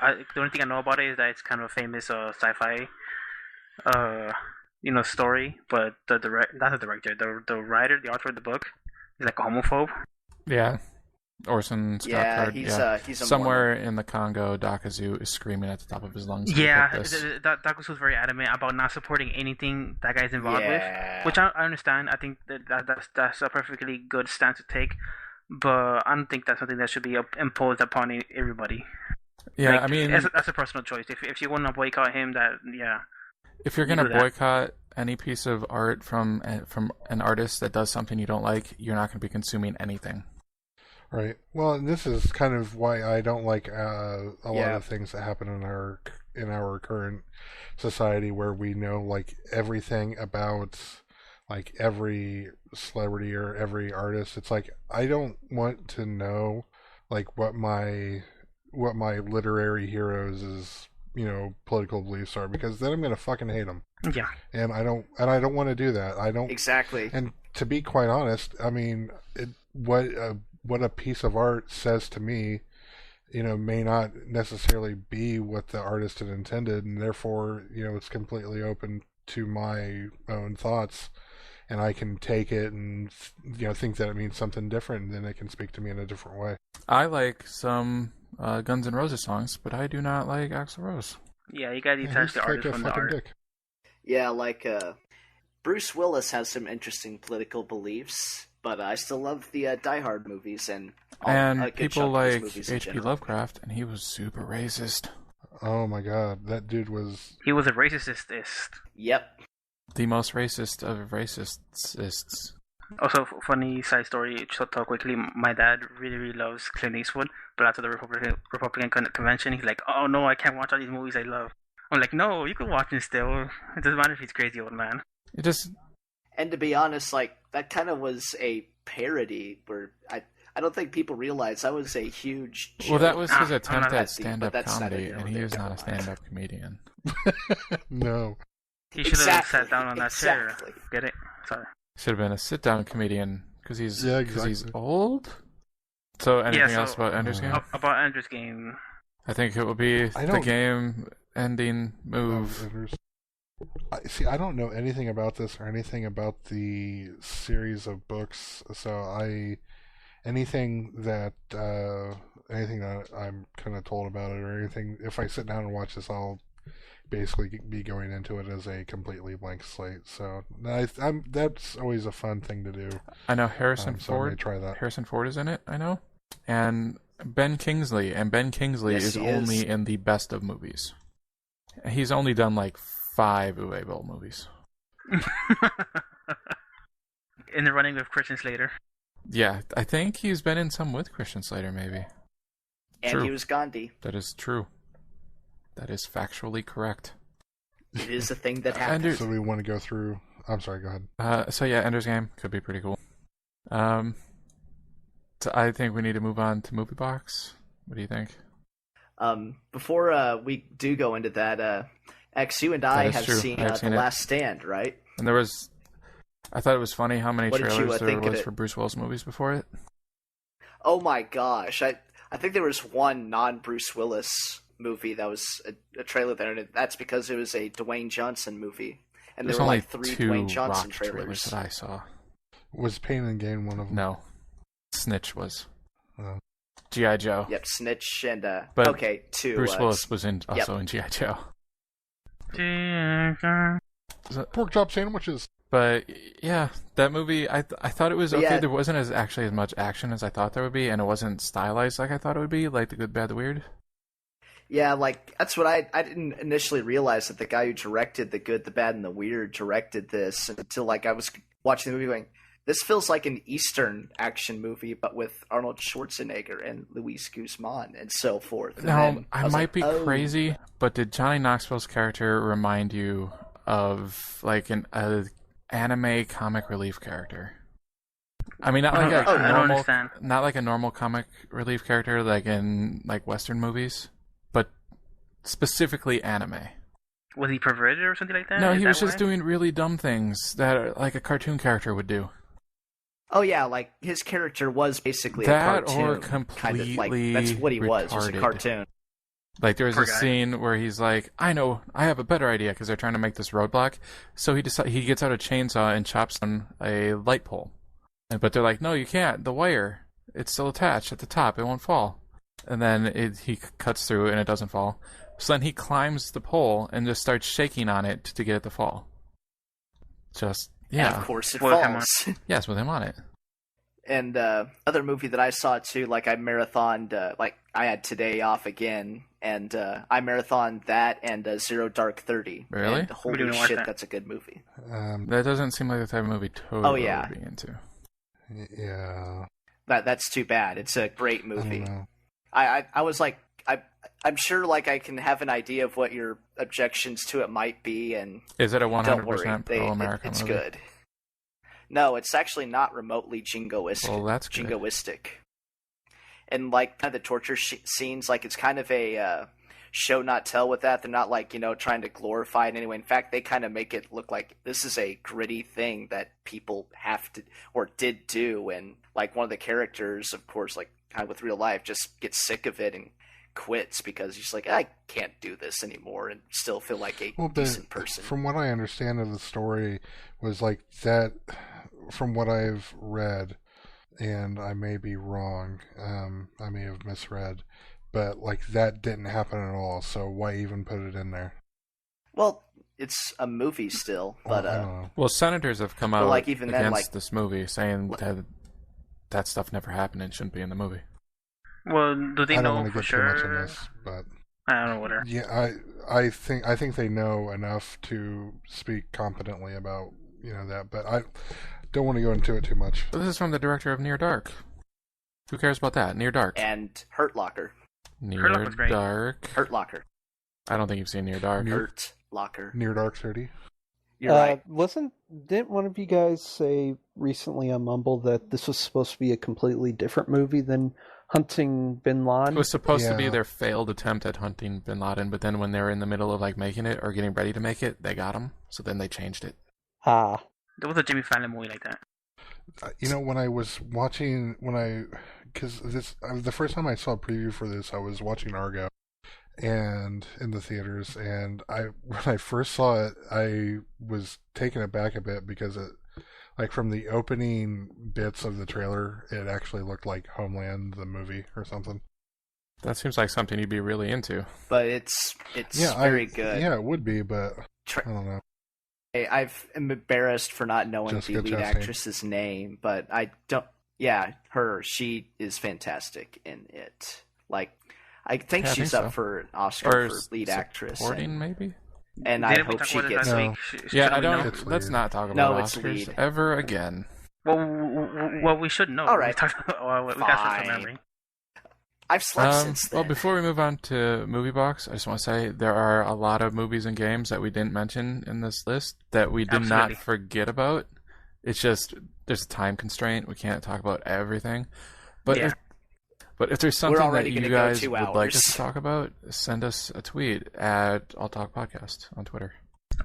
The only thing I know about it is that it's kind of a famous sci-fi, story. But not the director, the writer, the author of the book, is like a homophobe. Yeah. Orson Scott Card. He's a somewhere Mormon. in the Congo. Dakazu is screaming at the top of his lungs. Yeah, Dakazu was very adamant about not supporting anything that guy's involved with, which I understand. I think that's a perfectly good stance to take, but I don't think that's something that should be imposed upon everybody. Yeah, Like, I mean, that's a personal choice. If you want to boycott him, if you're you gonna do that. boycott any piece of art from an artist that does something you don't like, you're not going to be consuming anything. Right. Well, and this is kind of why I don't like a lot Yeah. of things that happen in our current society, where we know like everything about like every celebrity or every artist. It's like I don't want to know like what my literary heroes' political beliefs are, because then I'm gonna fucking hate them. Yeah. And I don't want to do that. I don't. Exactly. And to be quite honest, I mean, what a piece of art says to me, may not necessarily be what the artist had intended, and therefore, it's completely open to my own thoughts, and I can take it and think that it means something different, and then it can speak to me in a different way. I like some Guns N' Roses songs, but I do not like Axl Rose. Yeah, you gotta detach the artist from the art. Dick. Yeah, like Bruce Willis has some interesting political beliefs, but I still love the Die Hard movies and And a good people chunk of his like movies in H.P. general. Lovecraft, and he was super racist. Oh my god, that dude was. He was a racist. Yep. The most racist of racists. Also, funny side story, just to talk quickly, my dad really, really loves Clint Eastwood, but after the Republican convention, he's like, oh no, I can't watch all these movies I love. I'm like, no, you can watch him still. It doesn't matter if he's crazy, old man. It just And to be honest, like that kind of was a parody where I don't think people realize that was a huge joke. well, that was his I'm attempt not at happy, stand-up but that's comedy, neither and here he nor is there. not a stand-up comedian. No. He should have Exactly, sat down on that exactly. chair. Get it? Sorry. Should have been a sit-down comedian because he's Yeah, he's exactly. old. So anything so- else about Ender's Game? About Ender's Game. I think it will be I the don't- game-ending move. I don't know anything about this or anything about the series of books, so anything that I'm kind of told about it or anything, if I sit down and watch this, I'll basically be going into it as a completely blank slate. So that's always a fun thing to do. I know Harrison So I may Ford. try that. Harrison Ford is in it. I know, and Ben Kingsley. And Ben Kingsley Yes, is he only is. in the best of movies. He's only done like 5 Uwe Boll movies. In the running with Christian Slater. Yeah, I think he's been in some with Christian Slater, maybe. And True. he was Gandhi. That is true. That is factually correct. It is a thing that happened. So we want to go through. I'm sorry. Go ahead. So yeah, Ender's Game could be pretty cool. So I think we need to move on to Moviebox. What do you think? Before we do go into that, X, you and I That is have true. seen I have The seen it. Last Stand, right? And I thought it was funny how many What did you, trailers there think of was it? for Bruce Willis movies before it. Oh my gosh, I think there was one non-Bruce Willis movie that was a trailer there, and that's because it was a Dwayne Johnson movie, and There's there were only like 3 2 Dwayne Johnson Rock trailers trailers. that I saw. Was Pain and Gain one of them? No, Snitch was. Oh. G.I. Joe. Yep, Snitch and But okay, 2. Bruce Willis was also Yep. in G.I. Joe. Pork chop sandwiches. But yeah, that movie, I thought it was okay. Yeah. There wasn't actually as much action as I thought there would be, and it wasn't stylized like I thought it would be, like The Good, Bad, the Weird. Yeah, like that's what I didn't initially realize that the guy who directed The Good, the Bad, and the Weird directed this until like I was watching the movie going, this feels like an Eastern action movie, but with Arnold Schwarzenegger and Luis Guzman and so forth. And Now, then I was might like, be oh. crazy, but did Johnny Knoxville's character remind you of like an anime comic relief character? I mean, not like a I don't normal, understand. not like a normal comic relief character like in like Western movies, but specifically anime. Was he perverted or something like that? No, Is he that was just why? doing really dumb things that like a cartoon character would do. Oh yeah, like his character was basically That a cartoon. or kind of like completely that's what he was a retarded. cartoon. Like there was Poor a guy. scene where he's like, "I know, I have a better idea," because they're trying to make this roadblock. So he gets out a chainsaw and chops on a light pole. But they're like, "No, you can't. The wire, it's still attached at the top. It won't fall." And then he cuts through and it doesn't fall. So then he climbs the pole and just starts shaking on it to get it to fall. Just And yeah, of course it With him falls. yes, with him on it. And other movie that I saw too, like I marathoned, like I had today off again, and I marathoned that and Zero Dark 30. Really? And holy shit, that's a good movie. That doesn't seem like the type of movie Totoro yeah. would be into. Yeah. That's too bad. It's a great movie. I was like, I'm sure like I can have an idea of what your objections to it might be, and is it a don't worry, 100% pro-American it's movie? good. No, it's actually not remotely jingoistic. Well, that's good. Jingoistic. And like kind of the torture scenes, like it's kind of a show not tell with that. They're not like, you know, trying to glorify it anyway. In fact, they kind of make it look like this is a gritty thing that people have to or did do. And like one of the characters, of course, like kind of with real life, just gets sick of it and quits because he's like, I can't do this anymore and still feel like a decent person. From what I understand of the story was like that, from what I've read, and I may be wrong, I may have misread, but like that didn't happen at all, so why even put it in there? Well, it's a movie still, but well, senators have come out like even against then, like, this movie saying that stuff never happened and shouldn't be in the movie. Well, do they I don't know want to for get sure? too much on this, but I don't know, whatever. yeah, I think they know enough to speak competently about, you know, that, but I don't want to go into it too much. But this is from the director of Near Dark. Who cares about that? Near Dark. And Hurt Locker. Near Dark. Hurt Locker. I don't think you've seen Near Dark. Hurt Locker. Near Dark 30. You're right. Didn't one of you guys say recently on Mumble that this was supposed to be a completely different movie than Hunting Bin Laden? It was supposed to be their failed attempt at hunting Bin Laden, but then when they were in the middle of like making it or getting ready to make it, they got him. So then they changed it. Ah. There was a Jimmy Fallon movie like that. You know, when I was watching, because the first time I saw a preview for this, I was watching Argo, and in the theaters, and when I first saw it, I was taken aback a bit because it, like from the opening bits of the trailer, it actually looked like Homeland, the movie, or something. That seems like something you'd be really into. But it's very good. Yeah, it would be, but I don't know. I'm embarrassed for not knowing Jessica the lead Chastain. actress's name, but I don't. Yeah, she is fantastic in it. Like, I think she's up for an Oscar for lead actress. Supporting, maybe? And I hope she gets it. Yeah, I don't. Let's not talk about Oscars ever again. Well, we should know. All right. We got some memory. I've slept since then. Well, before we move on to Moviebox, I just want to say there are a lot of movies and games that we didn't mention in this list that we did not forget about. It's just there's a time constraint. We can't talk about everything. But if there's something that you guys would like us to talk about, send us a tweet at alltalk podcast on Twitter.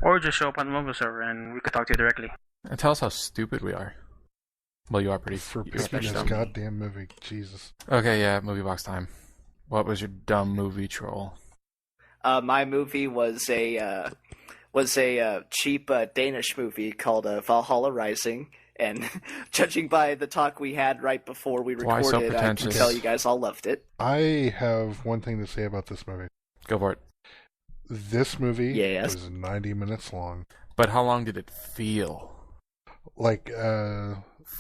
Or just show up on the mobile server and we could talk to you directly. And tell us how stupid we are. Well, you are pretty... For picking this goddamn movie. Jesus. Okay, yeah, Moviebox time. What was your dumb movie troll? My movie was a cheap Danish movie called Valhalla Rising. And judging by the talk we had right before we recorded, I can tell you guys all loved it. I have one thing to say about this movie. Go for it. This movie was 90 minutes long. But how long did it feel? Like,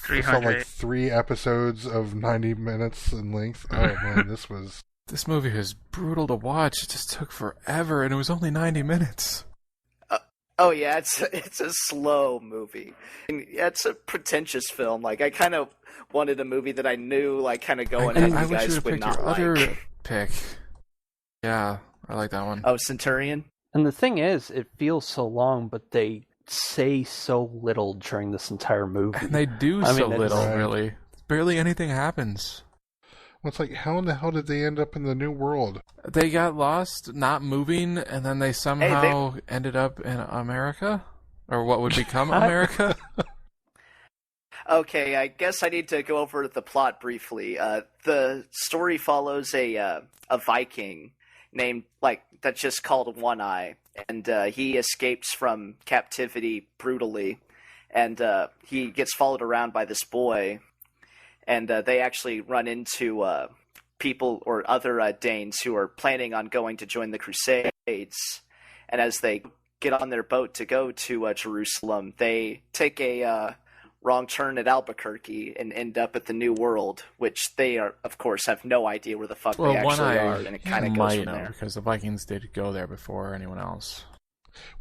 300. felt like 3 episodes of 90 minutes in length. Oh man, This movie was brutal to watch. It just took forever, and it was only 90 minutes. Oh yeah, it's a slow movie. And it's a pretentious film. Like, I kind of wanted a movie that I knew, like, kind of going at you guys would not like. Other pick. Yeah, I like that one. Oh, Centurion? And the thing is, it feels so long, but they say so little during this entire movie. And they do little, really. Barely anything happens. Well, it's like, how in the hell did they end up in the New World? They got lost, not moving, and then they somehow ended up in America? Or what would become America? Okay, I guess I need to go over the plot briefly. The story follows a Viking named, like, that's just called One Eye, and he escapes from captivity brutally, and he gets followed around by this boy, and they actually run into people or other Danes who are planning on going to join the Crusades, and as they get on their boat to go to Jerusalem, they take a wrong turn at Albuquerque and end up at the New World, which they are, of course, have no idea where the fuck they actually are, and it kind of goes from there. Because the Vikings did go there before anyone else.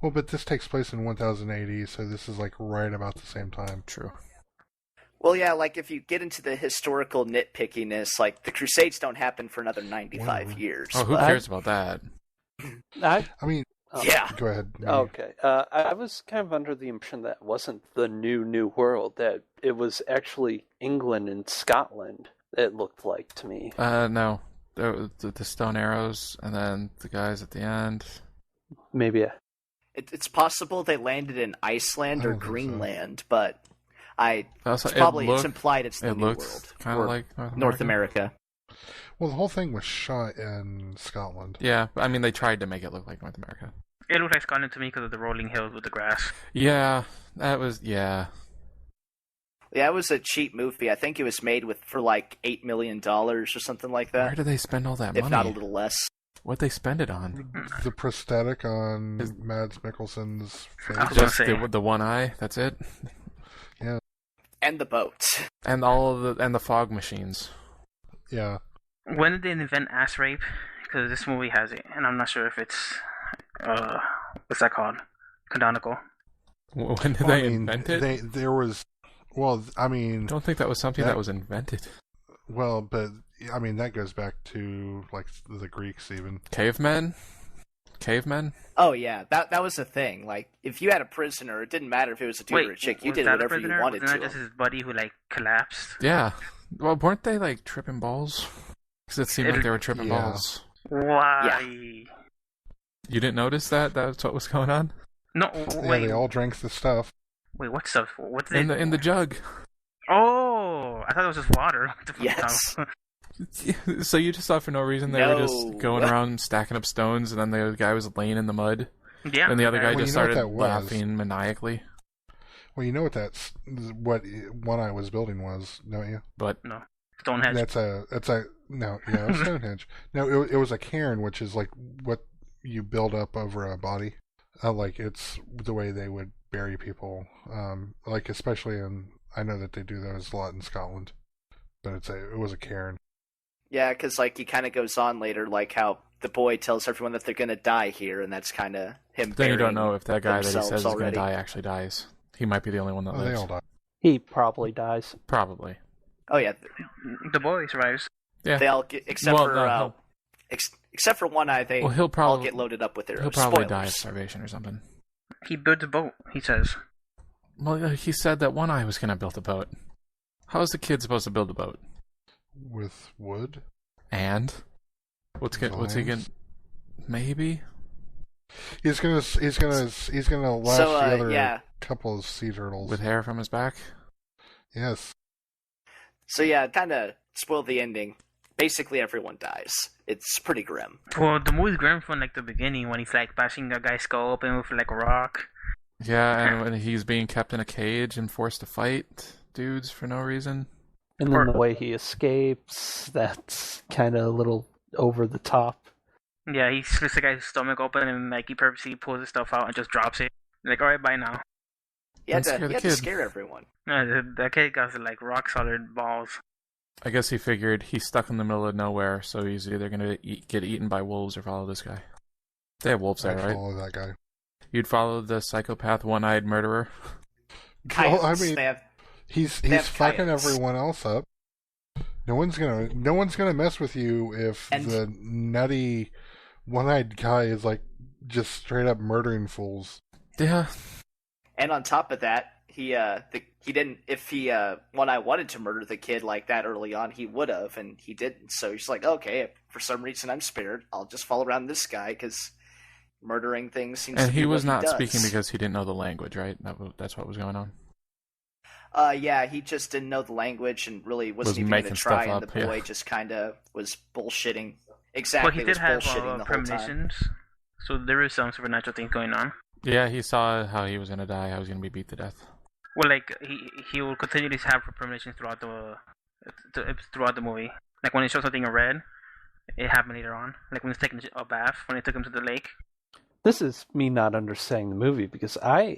Well, but this takes place in 1080, so this is like right about the same time. True. Well, yeah, like if you get into the historical nitpickiness, like the Crusades don't happen for another 95 years. Oh, who cares about that? I mean, yeah. Go ahead. Okay. I was kind of under the impression that it wasn't the new world, that it was actually England and Scotland, it looked like to me. No. The stone arrows, and then the guys at the end. Maybe. It's possible they landed in Iceland or Greenland, but it's implied it's the New World. Kind of like North America. Well, the whole thing was shot in Scotland. Yeah, I mean, they tried to make it look like North America. It looked like Scotland to me because of the rolling hills with the grass. Yeah, that was, yeah. Yeah, it was a cheap movie. I think it was made for like $8 million or something like that. Where did they spend all that money? If not a little less. What'd they spend it on? The prosthetic on Mads Mikkelsen's face. Just the one eye, that's it? Yeah. And the boats. And the fog machines. Yeah. When did they invent ass rape? Because this movie has it, and I'm not sure if it's what's that called? Canonical. When did they invent it? There was, well, I mean, I don't think that was something that was invented. Well, but I mean that goes back to like the Greeks even. Cavemen. Oh yeah, that was the thing. Like if you had a prisoner, it didn't matter if it was a dude or a chick. You did whatever you wanted to. Wasn't that just his buddy who like collapsed? Yeah. Well, weren't they like tripping balls? Because it seemed like they were tripping balls. Why? Yeah. You didn't notice that? That's what was going on? No, wait. Yeah, they all drank the stuff. Wait, what stuff? What did in the jug. Oh, I thought it was just water. Yes. So you just thought for no reason they were just going around stacking up stones, and then the guy was laying in the mud? Yeah. And the other guy just started laughing maniacally? Well, you know what One Eye was building was, don't you? But no. Stonehenge. Stonehenge. No, it was a cairn, which is like what you build up over a body. Like it's the way they would bury people. Like especially I know that they do those a lot in Scotland, but it was a cairn. Yeah, because like he kind of goes on later, like how the boy tells everyone that they're gonna die here, and that's kind of him. Then you don't know if that guy that he says is already. gonna die actually dies. He might be the only one that lives. They all die. He probably dies. Probably. Oh yeah, the boy survives. Yeah, they all get except for One Eye. He'll all get loaded up with their. He'll probably die of starvation or something. He built a boat. He says. Well, he said that One Eye was gonna build a boat. How is the kid supposed to build a boat? With wood. And what's he gonna? Maybe. He's gonna lash the other couple of sea turtles with hair from his back. Yes. So yeah, kind of spoiled the ending. Basically, everyone dies. It's pretty grim. Well, the movie's grim from like the beginning when he's like bashing a guy's skull open with like a rock. Yeah, and when he's being kept in a cage and forced to fight dudes for no reason. And then the way he escapes, that's kind of a little over the top. Yeah, he slits the guy's stomach open and like he purposely pulls his stuff out and just drops it. Like, alright, bye now. He had to scare everyone. That kid got like rock solid balls. I guess he figured he's stuck in the middle of nowhere, so he's either going to get eaten by wolves or follow this guy. They have wolves there, right? I'd follow that guy. You'd follow the psychopath one-eyed murderer? Coyotes. Well, I mean, he's fucking everyone else up. No one's gonna mess with you if the nutty one-eyed guy is like just straight up murdering fools. Yeah. And on top of that, he didn't. If One Eye wanted to murder the kid like that early on, he would have, and he didn't. So he's like, okay, if for some reason I'm spared, I'll just follow around this guy because murdering things seems. And to be he was what not does. speaking because he didn't know the language, right? That's what was going on. Yeah, he just didn't know the language and really wasn't even going to try. And the boy just kind of was bullshitting. Exactly, but he did have premonitions, so there is some supernatural things going on. Yeah, he saw how he was going to die, how he was going to be beat to death. Well, like he will continually have premonitions throughout the movie. Like when he shows something in red, it happened later on. Like when he's taking a bath, when they took him to the lake. This is me not understanding the movie because part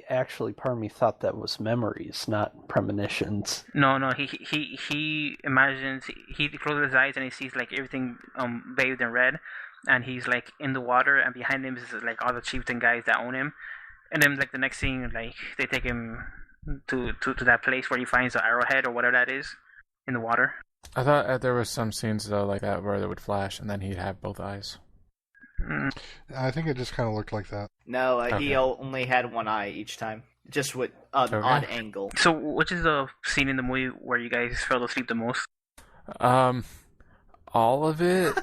of me thought that was memories, not premonitions. No, he imagines, he closes his eyes and he sees like everything bathed in red, and he's like in the water, and behind him is like all the chieftain guys that own him, and then like the next scene, like they take him to that place where he finds the arrowhead or whatever that is in the water. I thought there was some scenes though like that where they would flash and then he'd have both eyes. I think it just kind of looked like that. No, Okay. he only had one eye each time, just with an odd angle. So, which is the scene in the movie where you guys fell asleep the most? All of it.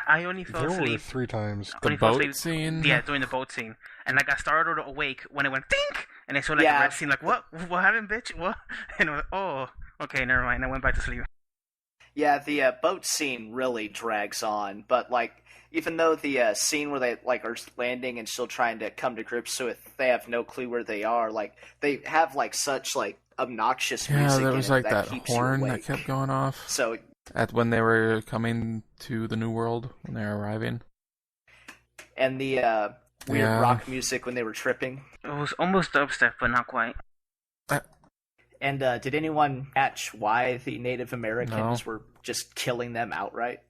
I only fell There were asleep 3 times. The only fell boat asleep- scene. Yeah, during the boat scene, and like I started awake when it went think, and I saw like Yeah. a red scene. Like, what happened, bitch? What? And I was like, oh, okay, never mind. I went back to sleep. Yeah, the boat scene really drags on, but like even though the scene where they like are landing and still trying to come to grips with, they have no clue where they are. Like they have like such like obnoxious Yeah, music. there in was it like that that keeps you horn that awake. kept going off So at when they were coming to the new world when they were arriving. and the weird Yeah. rock music when they were tripping. It was almost dubstep, but not quite. And did anyone catch why the Native Americans were just killing them outright?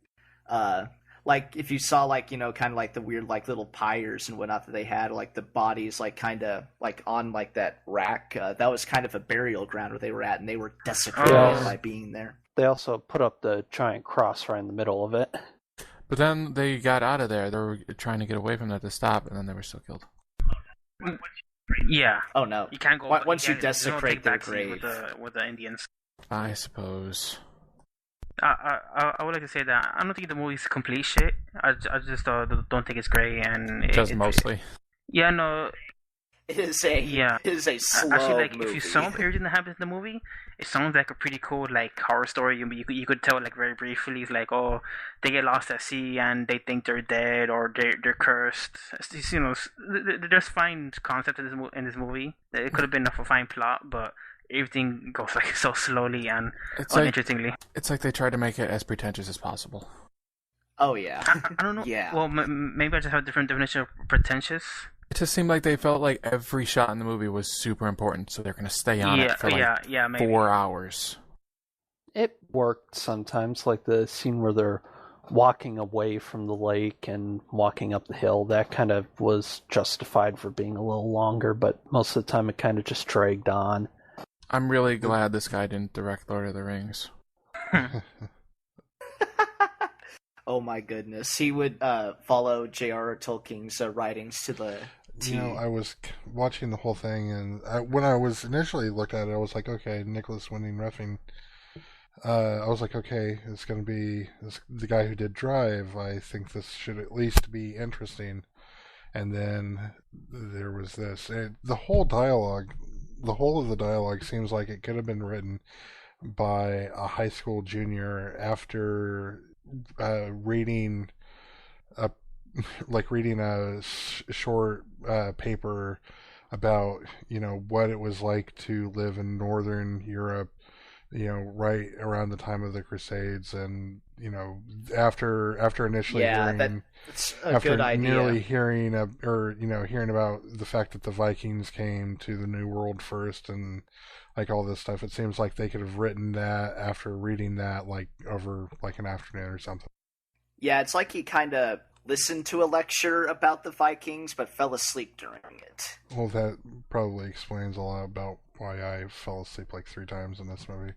Like if you saw like, you know, kind of like the weird like little pyres and whatnot that they had, like the bodies like kind of like on like that rack, that was kind of a burial ground where they were at, and they were desecrated Yeah. by being there. They also put up the giant cross right in the middle of it. But then they got out of there. They were trying to get away from that to stop, and then they were still killed. Yeah, Oh no. you can't go. Once you there's no desecrate take their back seat grave. with the Indians. I suppose. I would like to say that I don't think the movie's complete shit. I just don't think it's great, and Just mostly. Yeah, no. It is a slow Actually, like movie. if you saw everything that happens in the movie, it sounds like a pretty cool like horror story. You could tell like very briefly, it's like, oh, they get lost at sea and they think they're dead or they're cursed. It's, you know, there's fine concept in this movie. It could have been a fine plot, but everything goes like so slowly and It's like uninterestingly. it's like they tried to make it as pretentious as possible. Oh yeah. I don't know. Yeah. Well, maybe I just have a different definition of pretentious. It just seemed like they felt like every shot in the movie was super important, so they're going to stay on it for like maybe. 4 hours. It worked sometimes, like the scene where they're walking away from the lake and walking up the hill. That kind of was justified for being a little longer, but most of the time it kind of just dragged on. I'm really glad this guy didn't direct Lord of the Rings. Oh my goodness. He would follow J.R.R. Tolkien's writings to the T. You know, I was watching the whole thing, and when I was initially looked at it, I was like, okay, Nicholas Winding Refn. I was like, okay, it's going to be the guy who did Drive. I think this should at least be interesting. And then there was this. The whole of the dialogue seems like it could have been written by a high school junior after reading a short paper about, you know, what it was like to live in Northern Europe, you know, right around the time of the Crusades, and, you know, after initially hearing, that's a after good idea. nearly hearing hearing about the fact that the Vikings came to the New World first and like all this stuff, it seems like they could have written that after reading that like over like an afternoon or something. Yeah, it's like he kind of listened to a lecture about the Vikings, but fell asleep during it. Well, that probably explains a lot about why I fell asleep like 3 times in this movie.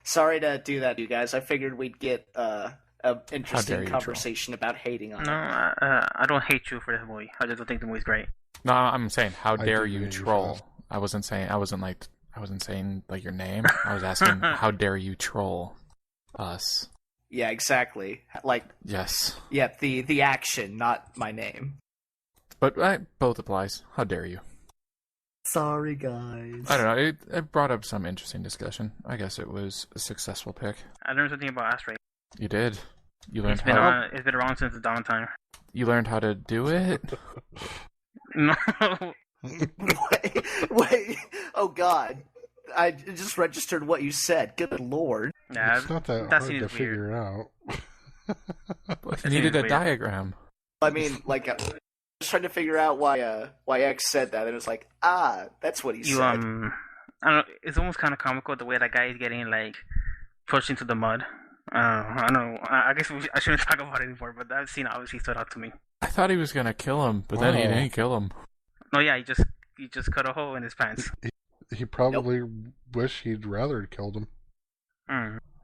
Sorry to do that, you guys. I figured we'd get an dare interesting you, conversation about hating on No, it. I don't hate you for this movie. I just don't think the movie's great. No, I'm saying, how I dare do you hate you for troll? this. I wasn't saying like your name. I was asking, how dare you troll us? Yeah, exactly. Like, Yes. yeah, the action, not my name. But both applies. How dare you? Sorry, guys. I don't know. It brought up some interesting discussion. I guess it was a successful pick. I learned something about ass rape. You did. You learned It's been around since the dawn of time. You learned how to do it. No. Wait. Oh, God. I just registered what you said. Good Lord. Yeah, It's not that that hard seems to weird. figure out. You needed a weird. diagram. I mean, like, was trying to figure out why X said that, and it was like, that's what he said. I don't know. It's almost kind of comical the way that guy is getting like pushed into the mud. I don't know. I guess I shouldn't talk about it anymore, but that scene obviously stood out to me. I thought he was gonna kill him, but then he didn't kill him. No, yeah, he just cut a hole in his pants. He probably wish he'd rather killed him.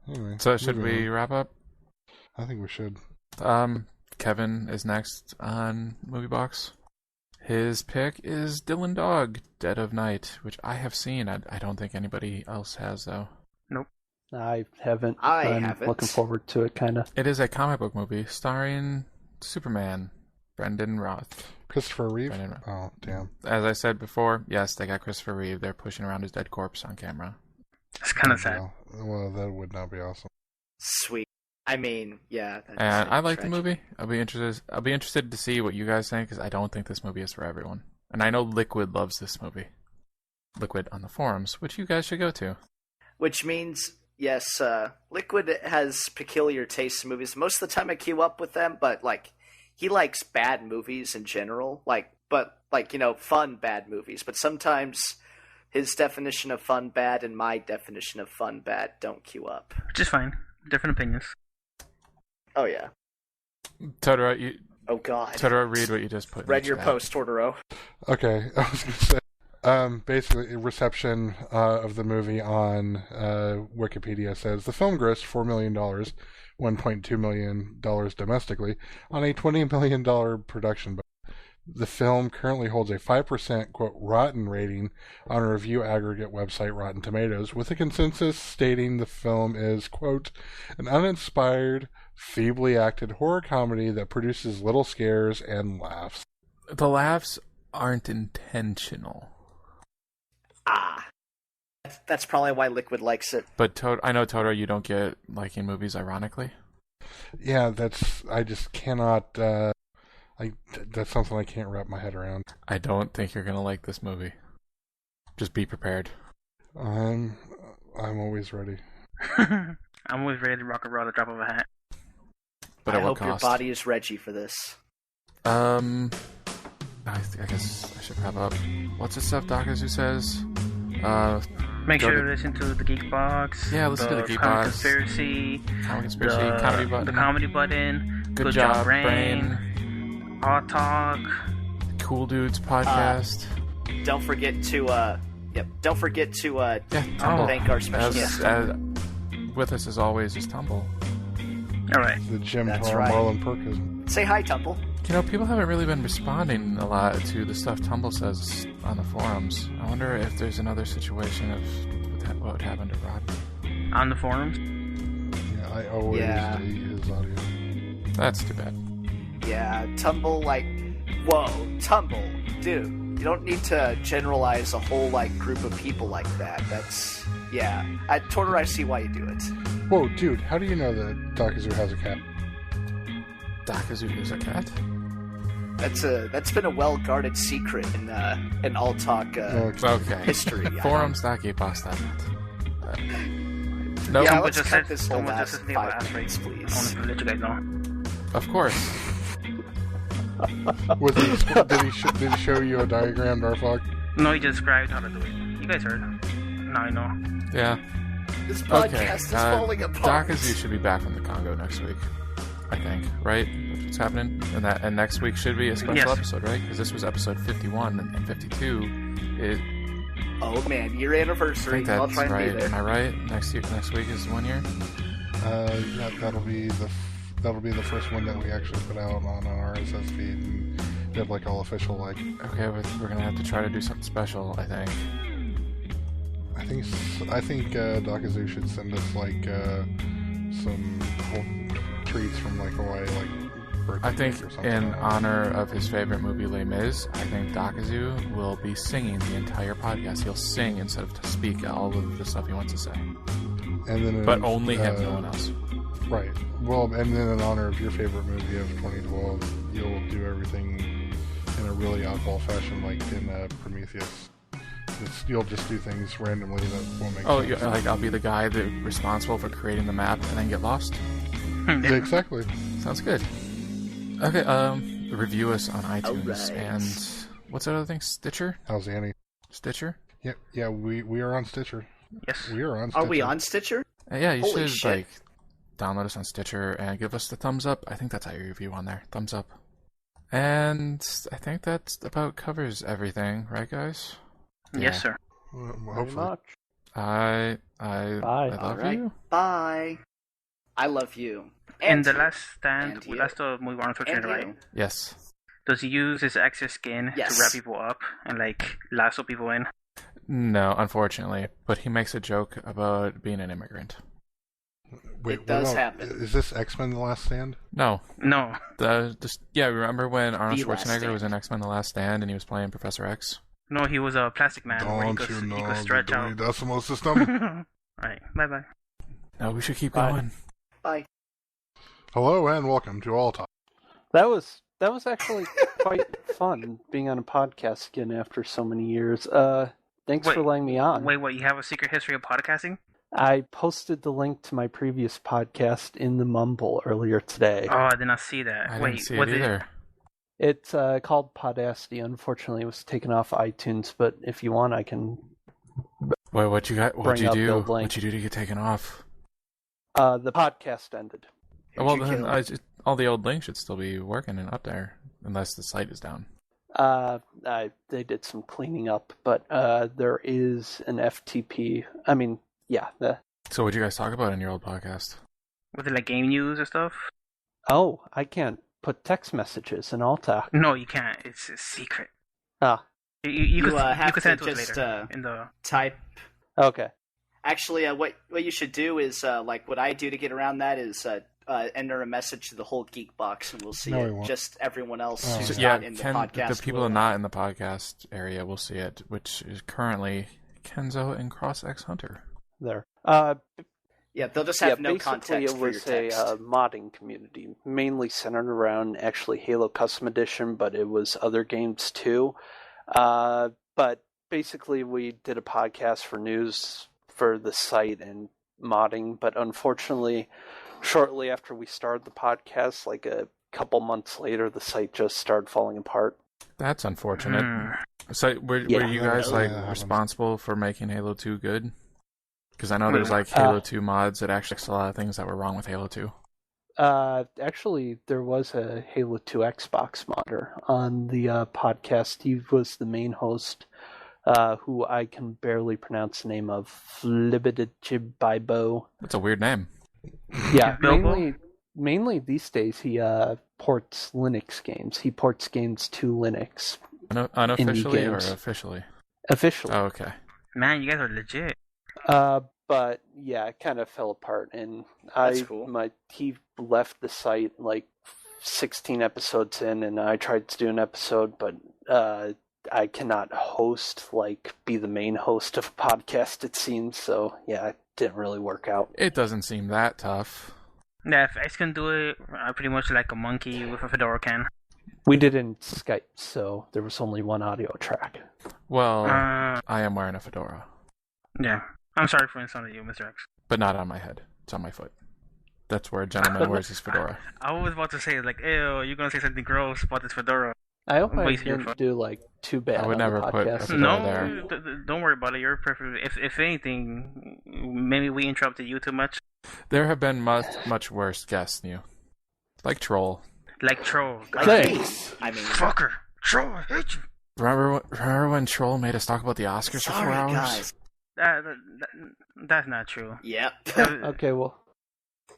Anyway, So should we wrap up? I think we should. Kevin is next on Moviebox. His pick is Dylan Dog, Dead of Night, which I have seen. I don't think anybody else has, though. Nope. I haven't. I'm haven't. Looking forward to it, kind of. It is a comic book movie starring Superman, Brendan Roth. Christopher Reeve? Oh, damn. As I said before, yes, they got Christopher Reeve. They're pushing around his dead corpse on camera. It's kind of sad. Well, that would not be awesome. Sweet. I mean, yeah. And I like the movie. I'll be interested to see what you guys think, because I don't think this movie is for everyone. And I know Liquid loves this movie. Liquid on the forums, which you guys should go to. Which means, yes, Liquid has peculiar tastes in movies. Most of the time I queue up with them, but, like, he likes bad movies in general. Fun bad movies. But sometimes his definition of fun bad and my definition of fun bad don't queue up. Which is fine. Different opinions. Oh, yeah. Totoro, Oh, God. Totoro, read what you just put in Read the your chat. post, Totoro. Okay, I was going to say, basically, reception of the movie on Wikipedia says, the film grossed $4 million, $1.2 million domestically, on a $20 million production budget. The film currently holds a 5%, quote, rotten rating on a review aggregate website Rotten Tomatoes, with a consensus stating the film is, quote, an uninspired, feebly acted horror comedy that produces little scares and laughs. The laughs aren't intentional. That's probably why Liquid likes it. But I know, Totoro, you don't get liking movies ironically. Yeah, I just cannot... that's something I can't wrap my head around. I don't think you're gonna like this movie. Just be prepared. I'm always ready. I'm always ready to rock and roll at the drop of a hat. But I at what hope your cost? body is Reggie for this. I guess I should wrap up. What's the stuff Dakazu says? Make sure to listen to the Geek Box. Yeah, listen to the Geek Box. Conspiracy. Comic Conspiracy. Comedy Button. The Comedy Button. Good job, Brain. alltalk. Cool Dudes podcast. Don't forget to Tumble. thank our special guest. With us as always is Tumble. All right. The Jim That's Tar right. Marlon Perkins. Say hi, Tumble. You know, people haven't really been responding a lot to the stuff Tumble says on the forums. I wonder if there's another situation of what happened to Rodney. On the forums. Yeah, I always delete his audio. That's too bad. Yeah, Tumble, whoa, Tumble, dude, you don't need to generalize a whole, group of people like that. That's, Totoro, I see why you do it. Whoa, dude, how do you know that Dakazu has a cat? Dakazu is a cat? That's been a well-guarded secret in alltalk history. Forums.geekbox.net. Yeah, Tumble let's just cut said this whole Tumble last just said 5 last minutes, week. please. I want to let you guys know. Of course. Did he show you a diagram, Darfog? No, he just described how to do it. You guys heard. Now I know. Yeah. This podcast Okay. is falling apart. Dakazu should be back from the Congo next week. I think, right? That's what's happening? And next week should be a special episode, right? Because this was episode 51 and 52. Oh man, year anniversary. I think I'll that's try and right. be there. Am I right? Next week is 1 year? Yeah, that'll be the first one that we actually put out on our RSS feed and did all official Okay, we're gonna have to try to do something special, I think. I think Dakazu should send us some cool treats from Hawaii, birthday I think cake or something. in honor of his favorite movie, Les Mis, I think Dakazu will be singing the entire podcast. He'll sing instead of to speak all of the stuff he wants to say. And then But only him, no one else. Right. Well, and then in honor of your favorite movie of 2012, you'll do everything in a really oddball fashion, like in Prometheus. You'll just do things randomly that won't make sense. Oh, I'll be the guy responsible for creating the map and then get lost? Yeah, exactly. Sounds good. Okay, review us on iTunes Alright. and what's that other thing? Stitcher? How's Annie? Stitcher? Yeah, we are on Stitcher. Yes. We are on Stitcher. Are we on Stitcher? Yeah, you Holy should shit. download us on Stitcher and give us the thumbs up. I think that's how you review on there. Thumbs up. And I think that about covers everything, right, guys? Yes, sir. Well, Very hopefully. much. I Bye. love Alright. you. Bye. I love you. In And the you. last stand, And you. that's the movie Arnold And Schwarzenegger, right? you. Yes. Does he use his extra skin Yes. to wrap people up and like lasso people in? No, unfortunately, but he makes a joke about being an immigrant. Wait, It what does about- happen. Is this X-Men: The Last Stand? No, No. remember when Arnold The Last Schwarzenegger was in Stand. X-Men: The Last Stand and he was playing Professor X? No, he was a plastic man where Don't you he know could the stretch Dewey out. Decimal System? Alright, bye bye. No, we should keep Bye. going. Bye. Hello and welcome to All Talk. That was actually quite fun being on a podcast again after so many years. Thanks Wait, for letting me on. Wait, what? You have a secret history of podcasting? I posted the link to my previous podcast in the Mumble earlier today. Oh, I did not see that. I Wait, didn't see was it either. It's called Podacity. Unfortunately, it was taken off iTunes, but if you want, I can. Wait, what you got? What'd Bring you up do? the link. What'd you do to get taken off? The podcast ended. Oh, well, Who'd you then kill? all the old links should still be working and up there, unless the site is down. They did some cleaning up, but there is an FTP. I mean, yeah. So what'd you guys talk about in your old podcast? it like game news or stuff? Oh, I can't put text messages in alltalk. No, you can't. It's a secret. Ah, You could have could send it to to us just, later in the. Type. okay. Actually, what you should do is like what I do to get around that is enter a message to the whole geek box, and we'll see No, we it. won't. Just everyone else Oh. who's Yeah, not in the podcast. the people will. not in the podcast area will see it, which is currently Kenzo and Cross X Hunter. There. Yeah, they'll just have no basically context it for your was text. a modding community, mainly centered around actually Halo Custom Edition, but it was other games too. But basically, we did a podcast for news for the site and modding, but unfortunately, shortly after we started the podcast, like a couple months later, the site just started falling apart. That's unfortunate. Mm. So were Yeah. you guys Yeah, like that happens. responsible for making Halo 2 good? Because I know Wait, there's like Halo 2 mods that actually fix a lot of things that were wrong with Halo 2. Actually, there was a Halo 2 Xbox modder on the podcast. He was the main host, who I can barely pronounce the name of, Flibidijibaibo. That's a weird name. Yeah, Bilbo? mainly these days he ports Linux games. He ports games to Linux Unofficially or games. officially? officially. Oh, okay. Man, you guys are legit. But yeah, it kind of fell apart, and That's cool. he left the site like 16 episodes in, and I tried to do an episode, but I cannot be the main host of a podcast, it seems. So yeah, it didn't really work out. It doesn't seem that tough. Yeah, if X can do it, I pretty much like a monkey with a fedora can. We did it in Skype, so there was only one audio track. Well, Uh, I am wearing a fedora, yeah. I'm sorry for insulting you, Mr. X. but not on my head. It's on my foot. That's where a gentleman wears his fedora. I was about to say, like, ew, you're gonna say something gross about this fedora. I hope I Waste your didn't phone. do like too bad. I would on never the put a podcast. fedora No, there. don't worry about it. You're perfect. If anything, maybe we interrupted you too much. There have been much worse guests than you. Like Troll. Like Troll. Thanks. I mean, Fucker. Troll, I hate you. Remember when Troll made us talk about the Oscars for 4 sorry, hours? guys. That's not true. Yep. Okay, well,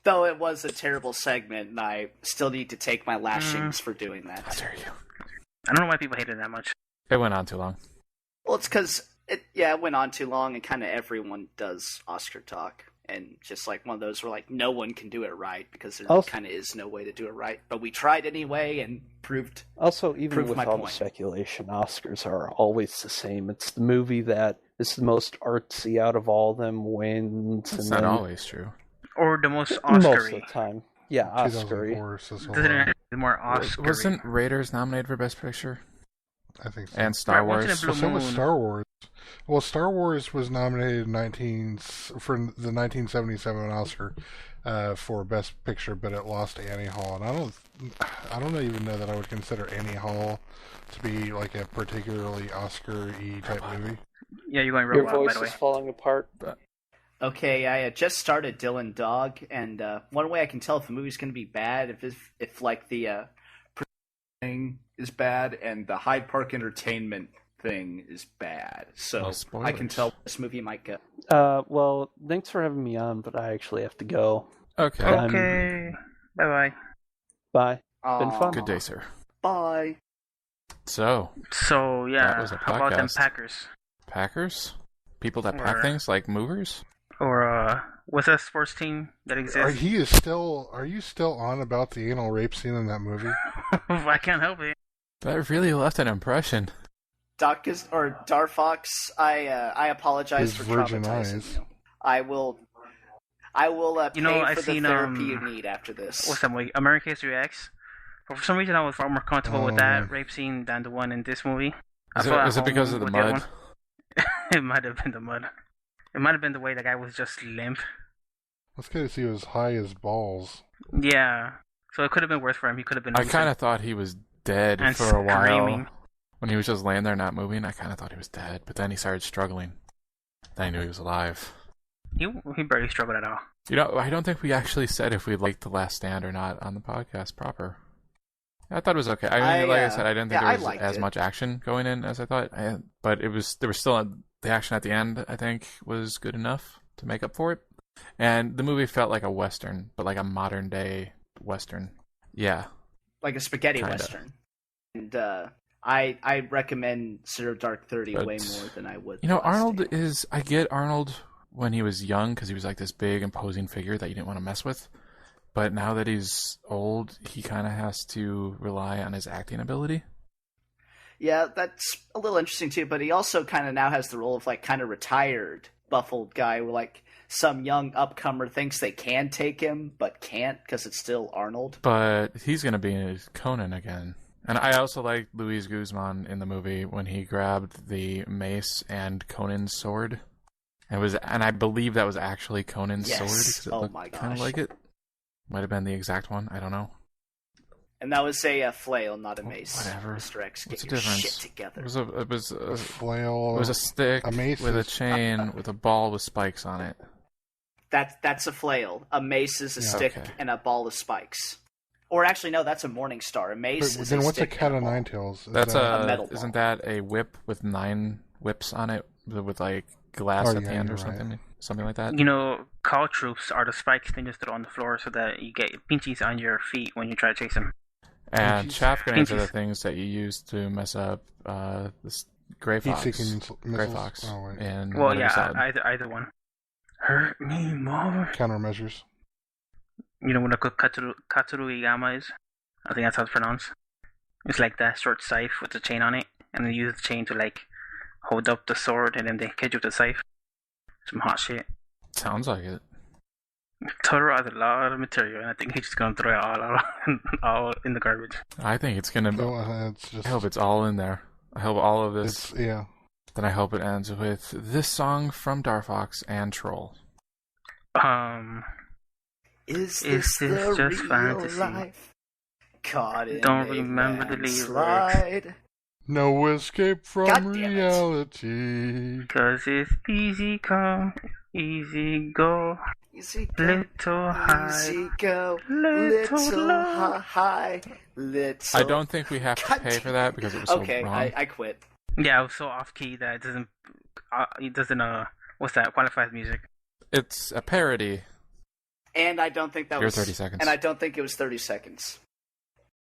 Though it was a terrible segment, and I still need to take my lashings for doing How that. dare you? I don't know why people hate it that much. It went on too long. Well, it's because it went on too long, and kind of everyone does Oscar talk, and just like one of those where like no one can do it right because there Also- kind of is no way to do it right, but we tried anyway and proved. also, even Prove with my all the point. speculation, Oscars are always the same. It's the movie that is the most artsy out of all of them wins. It's and not then always true. Or the most most of Oscar-y. the time. Yeah, Oscar-y. 2004 says Doesn't it have to be more Oscar? Wasn't Raiders nominated for Best Picture? I think so. And Star Right, once in a Wars. blue Well, so was moon. Star Wars. Well, Star Wars was nominated for the 1977 Oscar for Best Picture, but it lost to Annie Hall. And I don't even know that I would consider Annie Hall to be like a particularly Oscar-y type movie. Yeah, you're going Your robot, by voice the way. is falling apart. Okay, I just started Dylan Dog, and one way I can tell if a movie's going to be bad if like the thing is bad and the Hyde Park Entertainment thing is bad. So Well, I can tell this movie might go. Well, thanks for having me on, but I actually have to go. Okay. Okay. Bye-bye. Bye. Been Aw, fun. Good day, sir. Bye. So, So, That yeah, was a how about them podcast. Packers? Packers? People that pack Or- things like movers? Or, what's that sports team that Are exists? you still on about the anal rape scene in that movie? I can't help it. That really left an impression. Darfox, I apologize His for virgin traumatizing eyes. you. I will pay You know, for I've the seen, therapy you need after this. What's that movie? American History X? For some reason, I was far more comfortable with that Oh. rape scene than the one in this movie. I Is felt at it because home of the with other mud? one. It might have been the mud. It might have been the way the guy was just limp. Let's go see he was high as balls. Yeah. So it could have been worse for him. He could have been. I lucid kind of thought he was dead and for a while. screaming. When he was just laying there not moving, I kind of thought he was dead. But then he started struggling. Then I knew he was alive. He barely struggled at all. You know, I don't think we actually said if we liked The Last Stand or not on the podcast proper. I thought it was okay. I mean, like I said, I didn't think yeah, I there was liked as it. much action going in as I thought. But there was still the action at the end, I think, was good enough to make up for it. And the movie felt like a Western, but like a modern day Western. Yeah. Like a spaghetti Kinda. western. And I recommend Zero Dark 30 But, way more than I would. You know, The Last Arnold Stand. is... I get Arnold when he was young because he was like this big, imposing figure that you didn't want to mess with. But now that he's old, he kind of has to rely on his acting ability. Yeah, that's a little interesting too, but he also kind of now has the role of like kind of retired buffled guy where like some young upcomer thinks they can take him but can't because it's still Arnold. But he's going to be Conan again. And I also like Luis Guzman in the movie when he grabbed the mace and Conan's sword. And I believe that was actually Conan's Yes. sword because it Oh looked my kind of gosh. like it. Might have been the exact one. I don't know. And that was a flail, not a mace. Whatever. Mr. X, get What's the your difference? shit together. It was A flail. it was a stick A mace with a is- chain with a ball with spikes on it. That's a flail. A mace is a Yeah, stick okay. and a ball of spikes. Or actually, no, that's a morning star. A mace But is then a what's a stick cat and of ball. nine tails? Is That's that- a metal isn't ball. that a whip with 9 whips on it with like glass Oh, at the yeah, end or you're right. something like that? You know, call troops are the spikes they just throw on the floor so that you get pinchies on your feet when you try to chase them. And Pinchies. chaff grenades are the Pinchies. things that you use to mess up this Gray Fox. Heat-seeking Gray missiles? Fox. Oh, wait. And Well, Metal Gear yeah, Solid. either one. Hurt me more. Countermeasures. You know what a Katsurugama is? I think that's how it's pronounced. It's like that short scythe with the chain on it, and then you use the chain to like hold up the sword, and then they catch you with the scythe. Some hot shit. Sounds like it. Totoro has a lot of material, and I think he's just gonna throw it all out, all in the garbage. I think it's gonna. No, it's just. I hope it's all in there. I hope all of this. It's yeah. Then I hope it ends with this song from Darfox and Troll. Is Is this this the just real fantasy? life? Caught in Don't a remember the lyrics. landslide. No escape from God damn it. reality. 'Cause it's easy come, easy go, Easy go, little high, easy go, little little low. high, little. I don't think we have to God pay for damn that it. because it was so Okay, wrong. I quit. Yeah, I was so off key that it doesn't what's that, qualify as music. It's a parody. And I don't think that Your was 30 seconds. And I don't think it was 30 seconds.